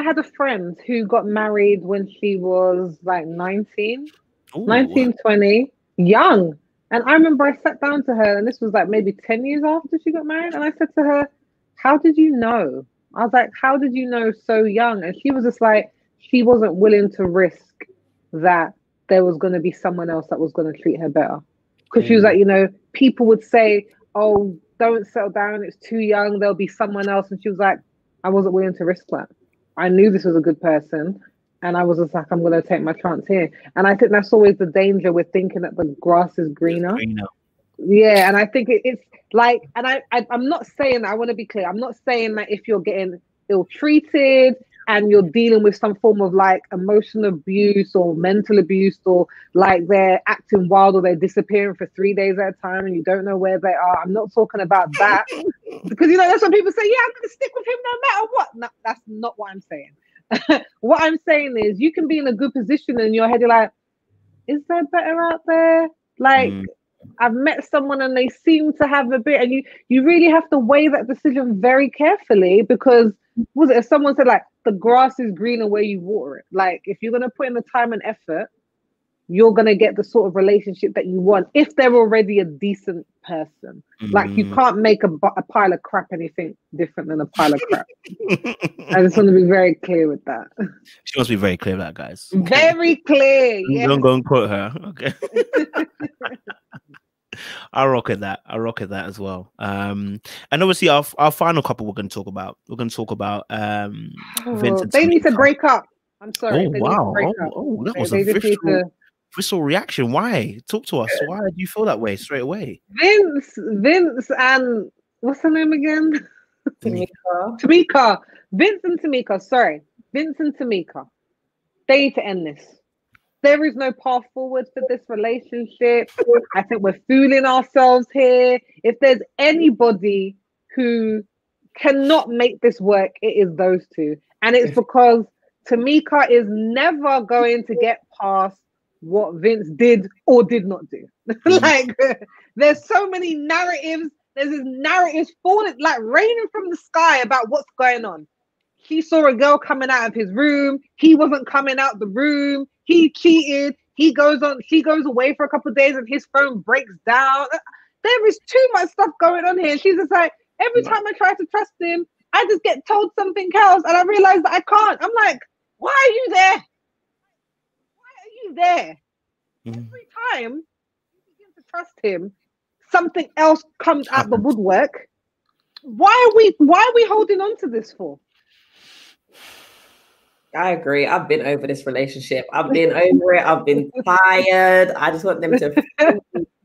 had a friend who got married when she was like 19, 20, young. And I remember I sat down to her, and this was like maybe 10 years after she got married. And I said to her, how did you know? I was like, how did you know so young? And she was just like, she wasn't willing to risk that there was going to be someone else that was going to treat her better. Because she was like, you know, people would say, oh, don't settle down, it's too young, there'll be someone else. And she was like, I wasn't willing to risk that. I knew this was a good person, and I was just like, I'm going to take my chance here. And I think that's always the danger with thinking that the grass is greener. Yeah, and I think it's like, and I'm not saying that, I want to be clear, I'm not saying that if you're getting ill-treated and you're dealing with some form of like emotional abuse or mental abuse, or like they're acting wild or they're disappearing for 3 days at a time and you don't know where they are. I'm not talking about that. Because, you know, that's what people say, yeah, I'm going to stick with him no matter what. No, that's not what I'm saying. What I'm saying is you can be in a good position in your head. You're like, is there better out there? Like, I've met someone and they seem to have a bit, and you really have to weigh that decision very carefully, because if someone said like the grass is greener where you water it, like if you're going to put in the time and effort, you're going to get the sort of relationship that you want if they're already a decent person. Like, you can't make a pile of crap anything different than a pile of crap. I just want to be very clear with that.
She must be very clear with that, guys.
Very clear. Yeah.
Don't go and quote her. Okay. I rock at that. I rock at that as well. And obviously our final couple we're going to talk about. We're going to talk about Vincent.
They need to break up. I'm sorry.
Oh, wow. Oh, that was a visceral reaction. Why? Talk to us. Why do you feel that way straight away?
Vince and what's her name again? Tamika. Vince and Tamika. Sorry. Vince and Tamika. They need to end this. There is no path forward for this relationship. I think we're fooling ourselves here. If there's anybody who cannot make this work, it is those two. And it's because Tamika is never going to get past what Vince did or did not do. Like, there's so many narratives. There's this narratives falling, like raining from the sky about what's going on. He saw a girl coming out of his room. He wasn't coming out the room. He cheated. She goes away for a couple of days and his phone breaks down. There is too much stuff going on here. She's just like, every time I try to trust him, I just get told something else and I realize that I can't. I'm like, why are you there? Why are you there? Every time you begin to trust him, something else comes out the woodwork. Why are we holding on to this for?
I agree. I've been over this relationship. I've been over it. I've been tired. I just want them to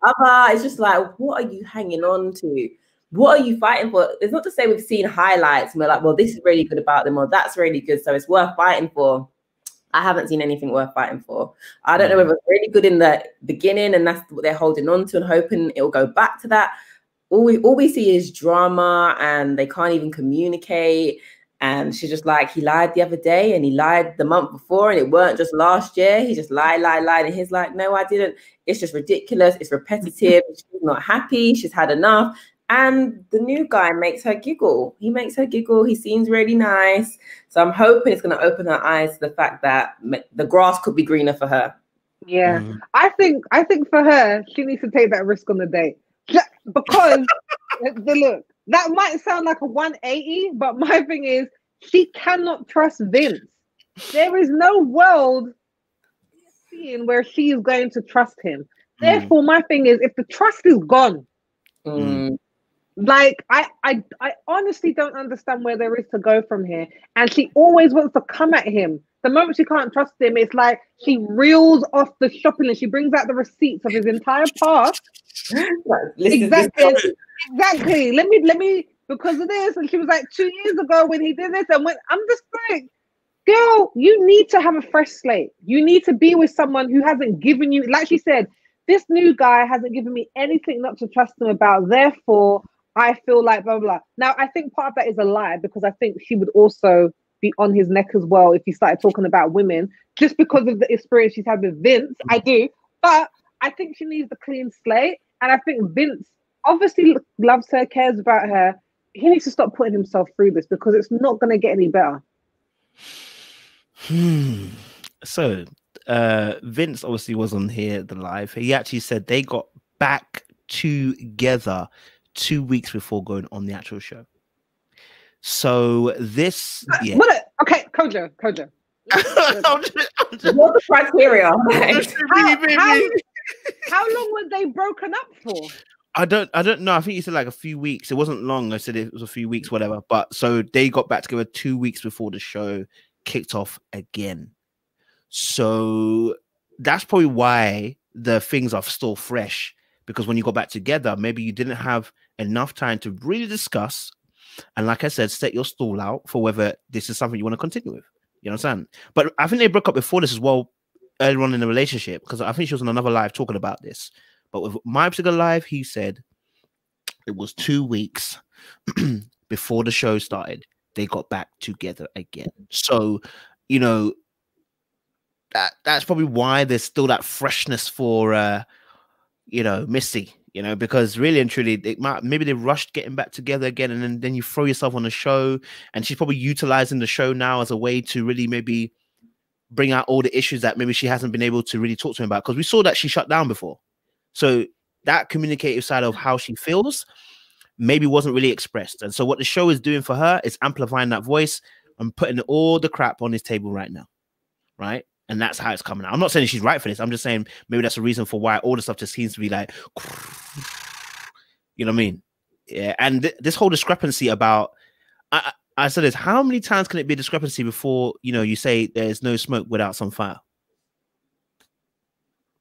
It's just like, what are you hanging on to? What are you fighting for? It's not to say we've seen highlights and we're like, well, this is really good about them, or that's really good, so it's worth fighting for. I haven't seen anything worth fighting for. I don't know whether it's really good in the beginning and that's what they're holding on to and hoping it'll go back to that. All we see is drama and they can't even communicate. And she's just like, he lied the other day and he lied the month before and it weren't just last year. He just lied. And he's like, no, I didn't. It's just ridiculous. It's repetitive. She's not happy. She's had enough. And the new guy makes her giggle. He makes her giggle. He seems really nice. So I'm hoping it's going to open her eyes to the fact that the grass could be greener for her.
Yeah, I think for her, she needs to take that risk on the date because look, that might sound like a 180, but my thing is she cannot trust Vince. There is no world seeing where she is going to trust him. Therefore, my thing is, if the trust is gone, like I honestly don't understand where there is to go from here. And she always wants to come at him. The moment she can't trust him, it's like she reels off the shopping list. She brings out the receipts of his entire past. Exactly. Let me because of this. And she was like 2 years ago when he did this, and when I'm just like, girl, you need to have a fresh slate. You need to be with someone who hasn't given you, like she said, this new guy hasn't given me anything not to trust him about. Therefore, I feel like blah, blah, blah. Now, I think part of that is a lie because I think she would also be on his neck as well if he started talking about women just because of the experience she's had with Vince. I do. But I think she needs the clean slate. And I think Vince obviously loves her, cares about her. He needs to stop putting himself through this because it's not going to get any better.
So Vince obviously was on here the live. He actually said they got back together 2 weeks before going on the actual show. So this, yeah.
Okay, Kojo.
What's the criteria?
How long were they broken up for?
I don't know. I think he said like a few weeks. It wasn't long. I said it was a few weeks, whatever. But so they got back together 2 weeks before the show kicked off again. So that's probably why the things are still fresh, because when you got back together, maybe you didn't have enough time to really discuss. And like I said, set your stall out for whether this is something you want to continue with. You understand? But I think they broke up before this as well, earlier on in the relationship, because I think she was on another live talking about this. But with my particular live, he said it was 2 weeks before the show started. They got back together again. So, you know, that's probably why there's still that freshness for, you know, Missy. You know, because really and truly, maybe they rushed getting back together again, and then you throw yourself on the show, and she's probably utilizing the show now as a way to really maybe bring out all the issues that maybe she hasn't been able to really talk to him about. Because we saw that she shut down before. So that communicative side of how she feels maybe wasn't really expressed. And so what the show is doing for her is amplifying that voice and putting all the crap on his table right now. Right? And that's how it's coming out. I'm not saying she's right for this. I'm just saying maybe that's a reason for why all the stuff just seems to be like, you know what I mean? Yeah. And this whole discrepancy about, I said this, how many times can it be a discrepancy before, you know, you say there's no smoke without some fire?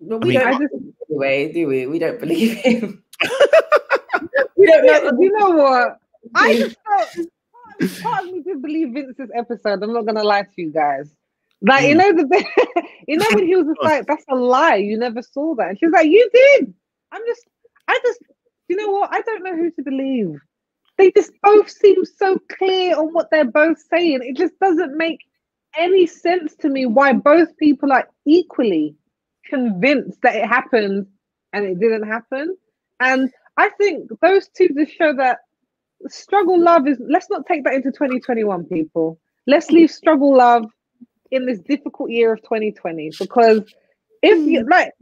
No, we don't anyway, do we? We don't believe him. We don't know.
You know what? I just felt part of me did believe Vince's episode. I'm not gonna lie to you guys. Like, you know, you know when he was just like, that's a lie, you never saw that. And she was like, you did. I just, you know what? I don't know who to believe. They just both seem so clear on what they're both saying. It just doesn't make any sense to me why both people are equally convinced that it happened and it didn't happen. And I think those two just show that struggle love is, let's not take that into 2021, people. Let's leave struggle love in this difficult year of 2020, because if you like,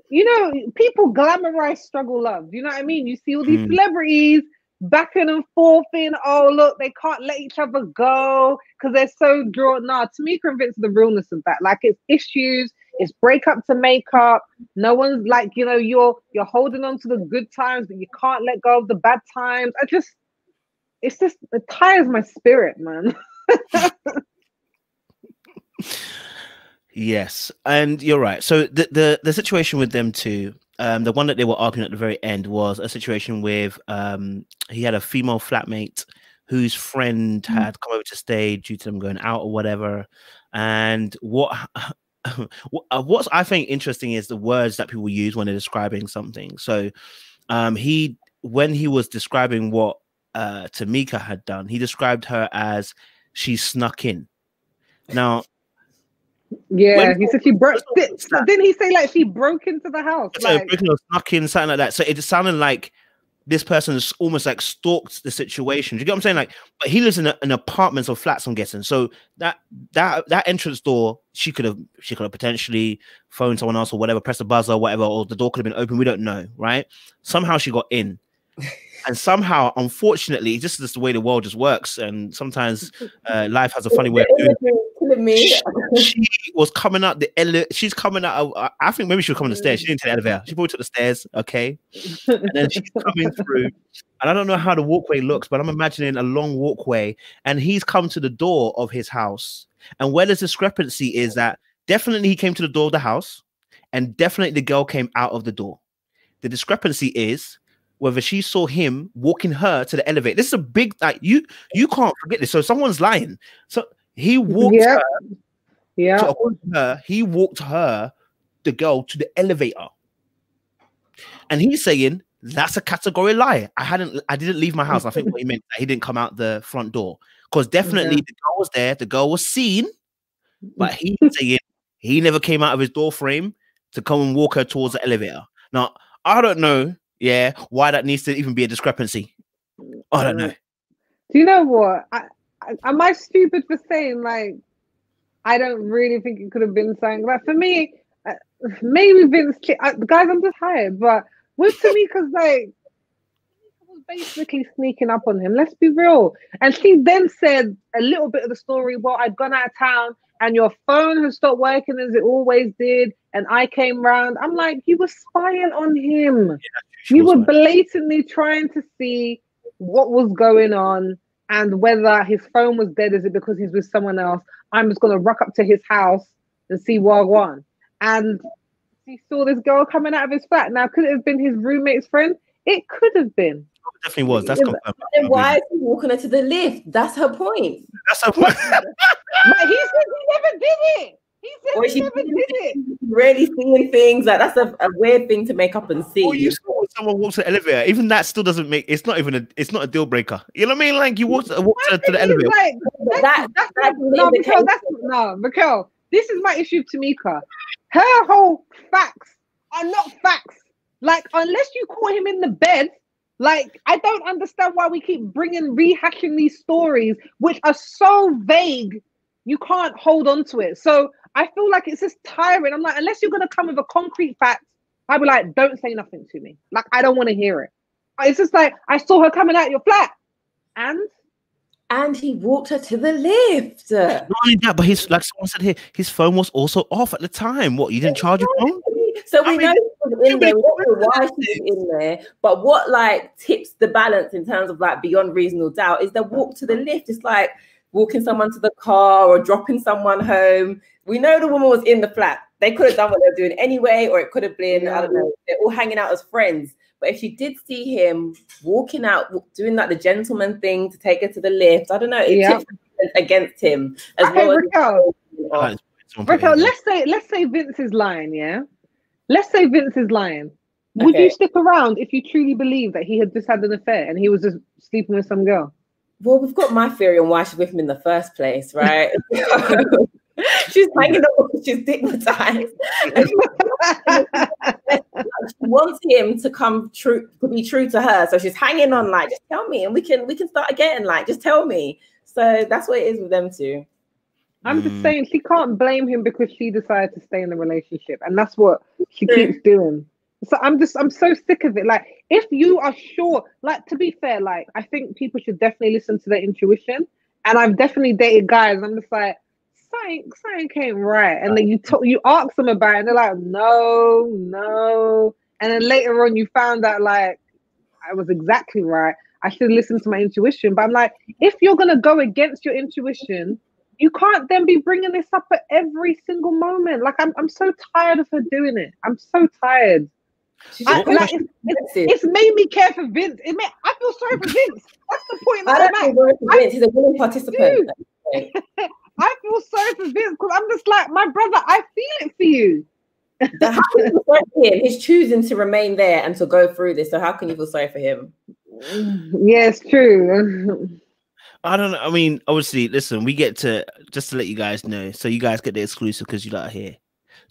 you know, people glamorize struggle love. You know what I mean? You see all these celebrities backing and forthing. Oh, look, they can't let each other go because they're so drawn. Nah, Tamika and Vince, the realness of that. Like, it's issues, it's breakup to make up. No one's like, you know, you're holding on to the good times, but you can't let go of the bad times. It tires my spirit, man.
Yes, and you're right. So the situation with them two, the one that they were arguing at the very end was a situation with he had a female flatmate whose friend had come over to stay due to them going out or whatever. And what's I think interesting is the words that people use when they're describing something. So when he was describing what Tamika had done, he described her as she snuck in. Now,
yeah, he said she broke. Didn't he say like she broke into the house?
So like, snuck in, something like that. So it sounded like this person is almost like stalked the situation. Do you get what I'm saying? Like, but he lives in an apartments or flats, I'm guessing. So that entrance door, she could have potentially phoned someone else or whatever, pressed a buzzer or whatever, or the door could have been open. We don't know, right? Somehow she got in. And somehow, unfortunately, just the way the world just works, and sometimes life has a funny way of doing it. She was coming out the elevator. She's coming out. I think maybe she was coming the stairs. She didn't take the elevator. She probably took the stairs. Okay, and then she's coming through. And I don't know how the walkway looks, but I'm imagining a long walkway. And he's come to the door of his house. And where there's discrepancy is that definitely he came to the door of the house, and definitely the girl came out of the door. The discrepancy is whether she saw him walking her to the elevator. This is a big, like, you can't forget this. So someone's lying. So he walked her. Yeah. So according to her, he walked her, the girl, to the elevator. And he's saying that's a category lie. I didn't leave my house. I think what he meant, that he didn't come out the front door. Because definitely the girl was there, the girl was seen, but he's saying he never came out of his door frame to come and walk her towards the elevator. Now, I don't know. Yeah, why that needs to even be a discrepancy. I don't know.
Do you know what? Am I stupid for saying, like, I don't really think it could have been something? But for me, maybe Vince, guys, I'm just tired. But with Tamika's, like, was basically sneaking up on him. Let's be real. And she then said a little bit of the story. Well, I'd gone out of town and your phone had stopped working as it always did. And I came round. I'm like, you were spying on him. Yeah. You were blatantly trying to see what was going on and whether his phone was dead. Is it because he's with someone else? I'm just going to rock up to his house and see Wagwan. And he saw this girl coming out of his flat. Now, could it have been his roommate's friend? It could have been.
It definitely was. That's confirmed.
Then why is he walking her to the lift? That's her point.
That's her point.
But he said he never did it. He said he never did it.
Really seeing things like that's a weird thing to make up and see.
Or you saw when someone walks to the elevator, even that still doesn't make it's not a deal breaker. You know what I mean? Like you walk to the elevator.
Like, Mikhail, this is my issue with Tamika. Her whole facts are not facts. Like, unless you caught him in the bed, like, I don't understand why we keep rehashing these stories, which are so vague, you can't hold on to it. So I feel like it's just tiring. I'm like, unless you're going to come with a concrete fact, I'd be like, don't say nothing to me. Like, I don't want to hear it. It's just like, I saw her coming out your flat.
And he walked her to the lift.
Not only that, but his, like someone said here, his phone was also off at the time. What, you didn't charge your phone?
So we know he was in there. We don't know why she was in there. But what like tips the balance in terms of like beyond reasonable doubt is the walk to the lift. It's like walking someone to the car or dropping someone home. We know the woman was in the flat. They could have done what they were doing anyway, or it could have been, I don't know, they're all hanging out as friends. But if she did see him walking out, doing like the gentleman thing to take her to the lift, I don't know, it tips against him as well.
Raquel, let's say Vince is lying, yeah? Let's say Vince is lying. Would you stick around if you truly believe that he had just had an affair and he was just sleeping with some girl?
Well, we've got my theory on why she's with him in the first place, right? She's hanging up, she's stigmatized. She wants him to be true to her. So she's hanging on, like, just tell me, and we can start again. Like, just tell me. So that's what it is with them two.
I'm just saying she can't blame him because she decided to stay in the relationship, and that's what she keeps doing. So I'm so sick of it. Like, if you are sure, like, to be fair, like, I think people should definitely listen to their intuition. And I've definitely dated guys. I'm just like, something came right. And then you ask them about it, and they're like, no. And then later on, you found out, like, I was exactly right. I should listen to my intuition. But I'm like, if you're going to go against your intuition, you can't then be bringing this up at every single moment. Like, I'm so tired of her doing it. I'm so tired. It's made me care for Vince. I feel sorry for Vince. That's the point.
I don't feel sorry for Vince. He's a willing participant.
I feel sorry for Vince because I'm just like, my brother, I feel it for you.
How can you feel sorry for him? He's choosing to remain there and to go through this. So how can you feel sorry for him?
Yeah, it's true.
I don't know. I mean, obviously, listen, we get to, just to let you guys know, so you guys get the exclusive because you lot are here.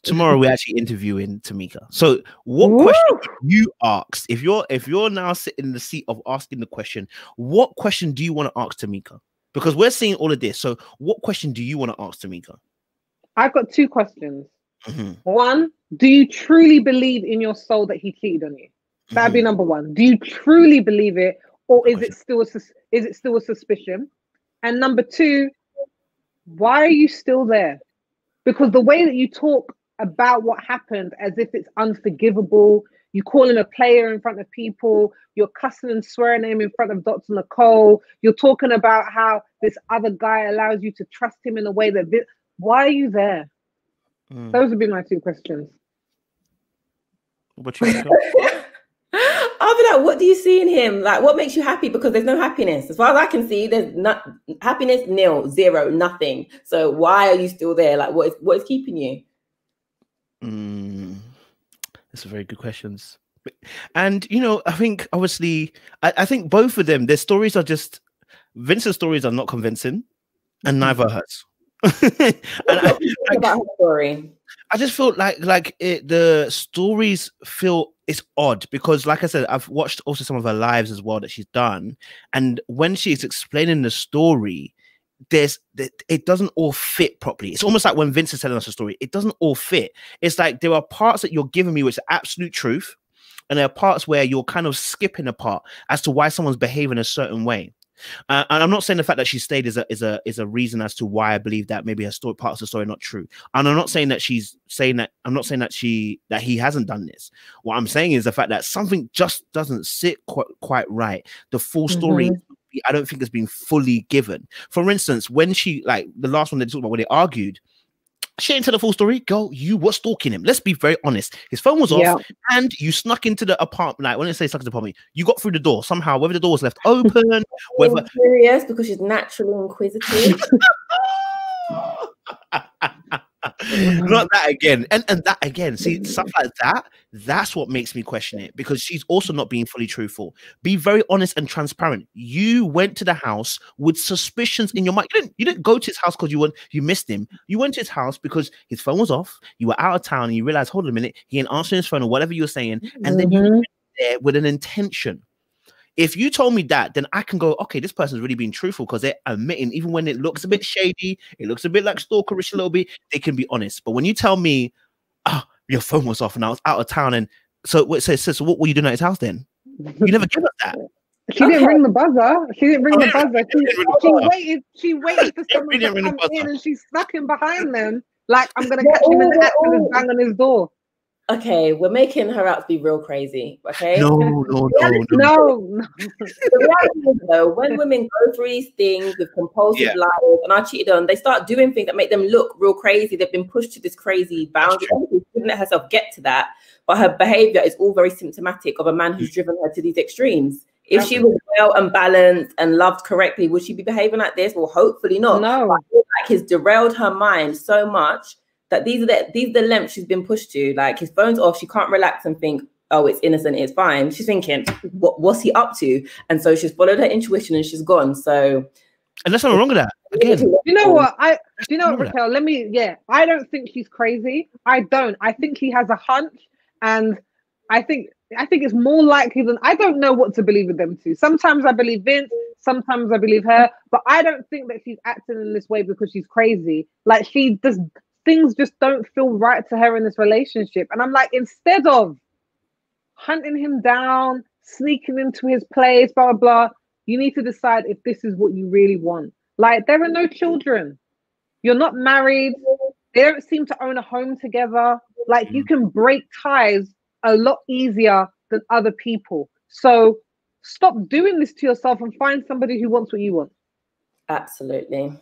tomorrow we're actually interviewing Tamika. So what
Woo!
question you asked, if you're now sitting in the seat of asking the question, what question do you want to ask Tamika? Because we're seeing all of this. So what question do you want to ask Tamika?
I've got 2 questions. One, do you truly believe in your soul that he cheated on you? That'd be number 1. Do you truly believe it, or is it still a suspicion? And number 2, why are you still there? Because the way that you talk about what happened as if it's unforgivable, you call him a player in front of people, you're cussing and swearing him in front of Dr. Nicole, you're talking about how this other guy allows you to trust him in a way that why are you there? Those would be my 2 questions.
What you think?
I'll be like, what do you see in him? Like, what makes you happy? Because there's no happiness. As far as I can see, there's not happiness, nil, zero, nothing. So why are you still there? Like, what is keeping you?
That's a very good questions. And, you know, I think, obviously, I think both of them, their stories are just, Vince's stories are not convincing, and neither hers.
About her story.
I just feel like the stories feel it's odd because, like I said, I've watched also some of her lives as well that she's done, and when she's explaining the story, it doesn't all fit properly. It's almost like when Vince is telling us a story, it doesn't all fit. It's like there are parts that you're giving me which are absolute truth, and there are parts where you're kind of skipping a part as to why someone's behaving a certain way. And I'm not saying the fact that she stayed is a reason as to why I believe that maybe her story, parts of the story are not true. And I'm not saying that she's saying that. I'm not saying that he hasn't done this. What I'm saying is the fact that something just doesn't sit quite right. The full story, I don't think, has been fully given. For instance, when she, like the last one they talked about where they argued, she didn't tell the full story. Girl, you were stalking him. Let's be very honest. His phone was off, and you snuck into the apartment. Like when I say snuck into the apartment, you got through the door somehow. Whether the door was left open, whether
curious because she's naturally inquisitive.
Not that again, and that again. See, stuff like that. That's what makes me question it, because she's also not being fully truthful. Be very honest and transparent. You went to the house with suspicions in your mind. You didn't go to his house because you missed him. You went to his house because his phone was off. You were out of town, and you realized, hold on a minute, he ain't answering his phone or whatever you were saying, and then you went there with an intention. If you told me that, then I can go, okay, this person's really being truthful because they're admitting, even when it looks a bit shady, it looks a bit like stalkerish a little bit, they can be honest. But when you tell me, oh, your phone was off and I was out of town, and so what were you doing at his house then? You never give us that.
She didn't ring the buzzer. She waited for someone to come in, and she snuck him behind them. Like, I'm going to catch him in the act and bang on his door.
Okay, we're making her out to be real crazy. Okay.
No.
The reality is, though, when women go through these things with compulsive liars and are cheated on, they start doing things that make them look real crazy. They've been pushed to this crazy boundary. She didn't let herself get to that, but her behavior is all very symptomatic of a man who's driven her to these extremes. If she was well and balanced and loved correctly, would she be behaving like this? Well, hopefully not.
No.
But I feel like he's derailed her mind so much that these are the lengths she's been pushed to. Like, his phone's off, she can't relax and think, oh, it's innocent, it's fine. She's thinking, what's he up to? And so she's followed her intuition and she's gone. So,
and there's nothing wrong with that. Again,
you know what, Raquel? I don't think she's crazy. I don't. I think he has a hunch, and I think it's more likely than, I don't know what to believe with them two. Sometimes I believe Vince, sometimes I believe her, but I don't think that she's acting in this way because she's crazy. Like, she does. Things just don't feel right to her in this relationship. And I'm like, instead of hunting him down, sneaking into his place, blah, blah, blah, you need to decide if this is what you really want. Like, there are no children. You're not married. They don't seem to own a home together. Like, you can break ties a lot easier than other people. So stop doing this to yourself and find somebody who wants what you want.
Absolutely.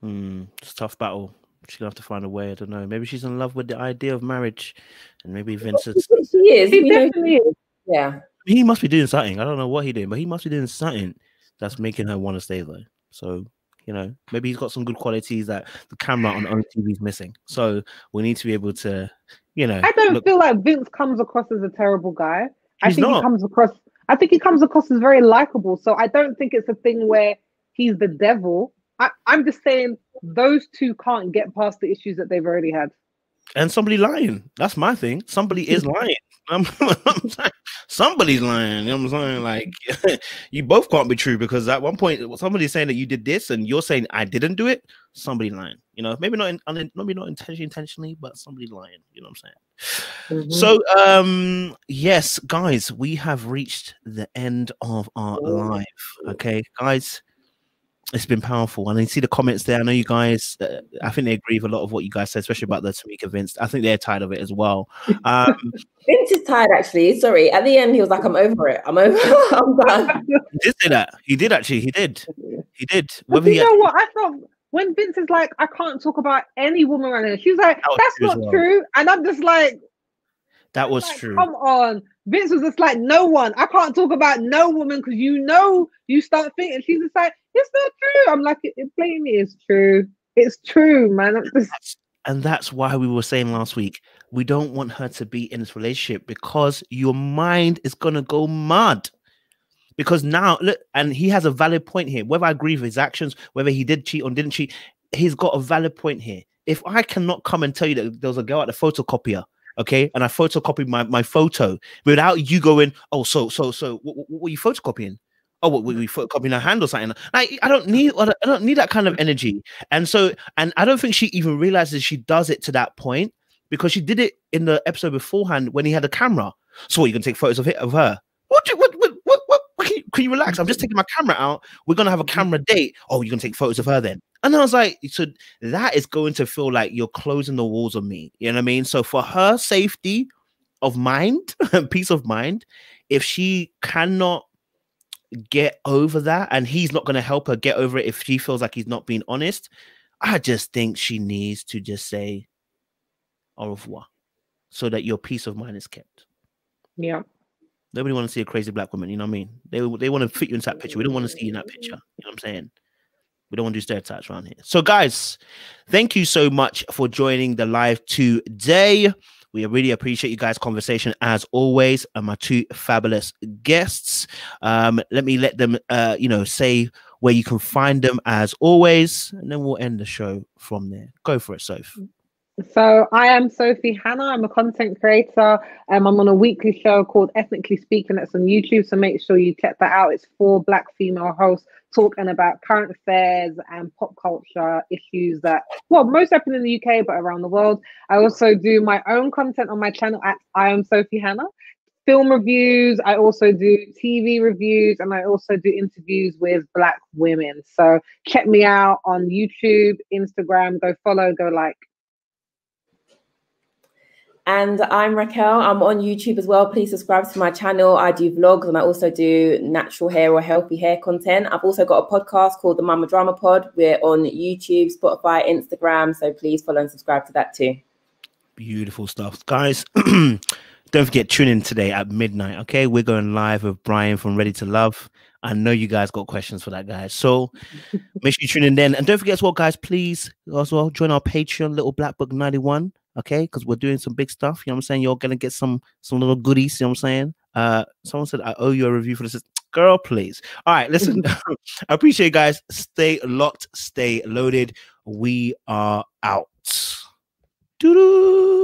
It's a tough battle. She's gonna have to find a way. I don't know. Maybe she's in love with the idea of marriage, and maybe Vincent.
She is.
He definitely is.
Yeah.
He must be doing something. I don't know what he's doing, but he must be doing something that's making her want to stay there. So, you know, maybe he's got some good qualities that the camera on OTV is missing. So we need to be able to, you know.
I don't feel like Vince comes across as a terrible guy. I think
not.
he comes across as very likable. So I don't think it's a thing where he's the devil. I'm just saying those two can't get past the issues that they've already had.
And somebody lying. That's my thing. Somebody is lying. Somebody's lying. You know what I'm saying? Like, you both can't be true, because at one point somebody's saying that you did this and you're saying I didn't do it. Somebody lying. You know, maybe not intentionally, but somebody lying. You know what I'm saying? So yes, guys, we have reached the end of our live. Okay, guys. It's been powerful, and I see the comments there. I know you guys. I think they agree with a lot of what you guys said, especially about the Tamika Vince. I think they're tired of it as well.
Vince is tired, actually. Sorry. At the end, he was like, "I'm over it. I'm over. I'm done."
He did say that. He did actually. He did. He did.
Whether you know what I thought when Vince is like, "I can't talk about any woman right now." She was like, "That's not true," and I'm just like,
"That was true."
Come on. Vince was just like, "No one. I can't talk about no woman because you start thinking." She's just like, "It's not true." I'm like, "It plainly is true. It's true, man."
And that's why we were saying last week, we don't want her to be in this relationship, because your mind is gonna go mad. Because now, look, and he has a valid point here. Whether I agree with his actions, whether he did cheat or didn't cheat, he's got a valid point here. If I cannot come and tell you that there was a girl at the photocopier, okay, and I photocopied my photo without you going, "Oh, so what were you photocopying? Oh, what were you photocopying a hand or something?" Like, I don't need that kind of energy. And I don't think she even realizes she does it to that point, because she did it in the episode beforehand when he had a camera. So what, you can take photos of her? What? Can you relax? I'm just taking my camera out. We're gonna have a camera date. Oh, you're gonna take photos of her then? And I was like, so that is going to feel like you're closing the walls on me. You know what I mean? So for her safety of mind, peace of mind, if she cannot get over that, and he's not going to help her get over it if she feels like he's not being honest, I just think she needs to just say au revoir, so that your peace of mind is kept.
Yeah.
Nobody want to see a crazy black woman, you know what I mean? They want to fit you into that picture. We don't want to see you in that picture. You know what I'm saying? We don't want to do stereotypes around here. So guys, thank you so much for joining the live today. We really appreciate you guys' conversation as always, and my two fabulous guests. Let me let them, say where you can find them as always, and then we'll end the show from there. Go for it, Soph.
So I am Sophie Hannah. I'm a content creator. I'm on a weekly show called Ethnically Speaking. That's on YouTube. So make sure you check that out. It's 4 Black female hosts talking about current affairs and pop culture issues that, most happen in the UK, but around the world. I also do my own content on my channel at I am Sophie Hannah. Film reviews. I also do TV reviews, and I also do interviews with Black women. So check me out on YouTube, Instagram. Go follow, go like.
And I'm Raquel. I'm on YouTube as well. Please subscribe to my channel. I do vlogs, and I also do natural hair or healthy hair content. I've also got a podcast called the Mama Drama Pod. We're on YouTube, Spotify, Instagram. So please follow and subscribe to that too.
Beautiful stuff. Guys, don't forget, tune in today at midnight, okay? We're going live with Brian from Ready to Love. I know you guys got questions for that, guys. So make sure you tune in then. And don't forget as well, guys, please also join our Patreon, Little Black Book 91. Okay, because we're doing some big stuff. You know what I'm saying? You're gonna get some little goodies. You know what I'm saying? Someone said I owe you a review for this. Girl, please. All right, listen. I appreciate you guys. Stay locked, stay loaded. We are out. Doo-doo.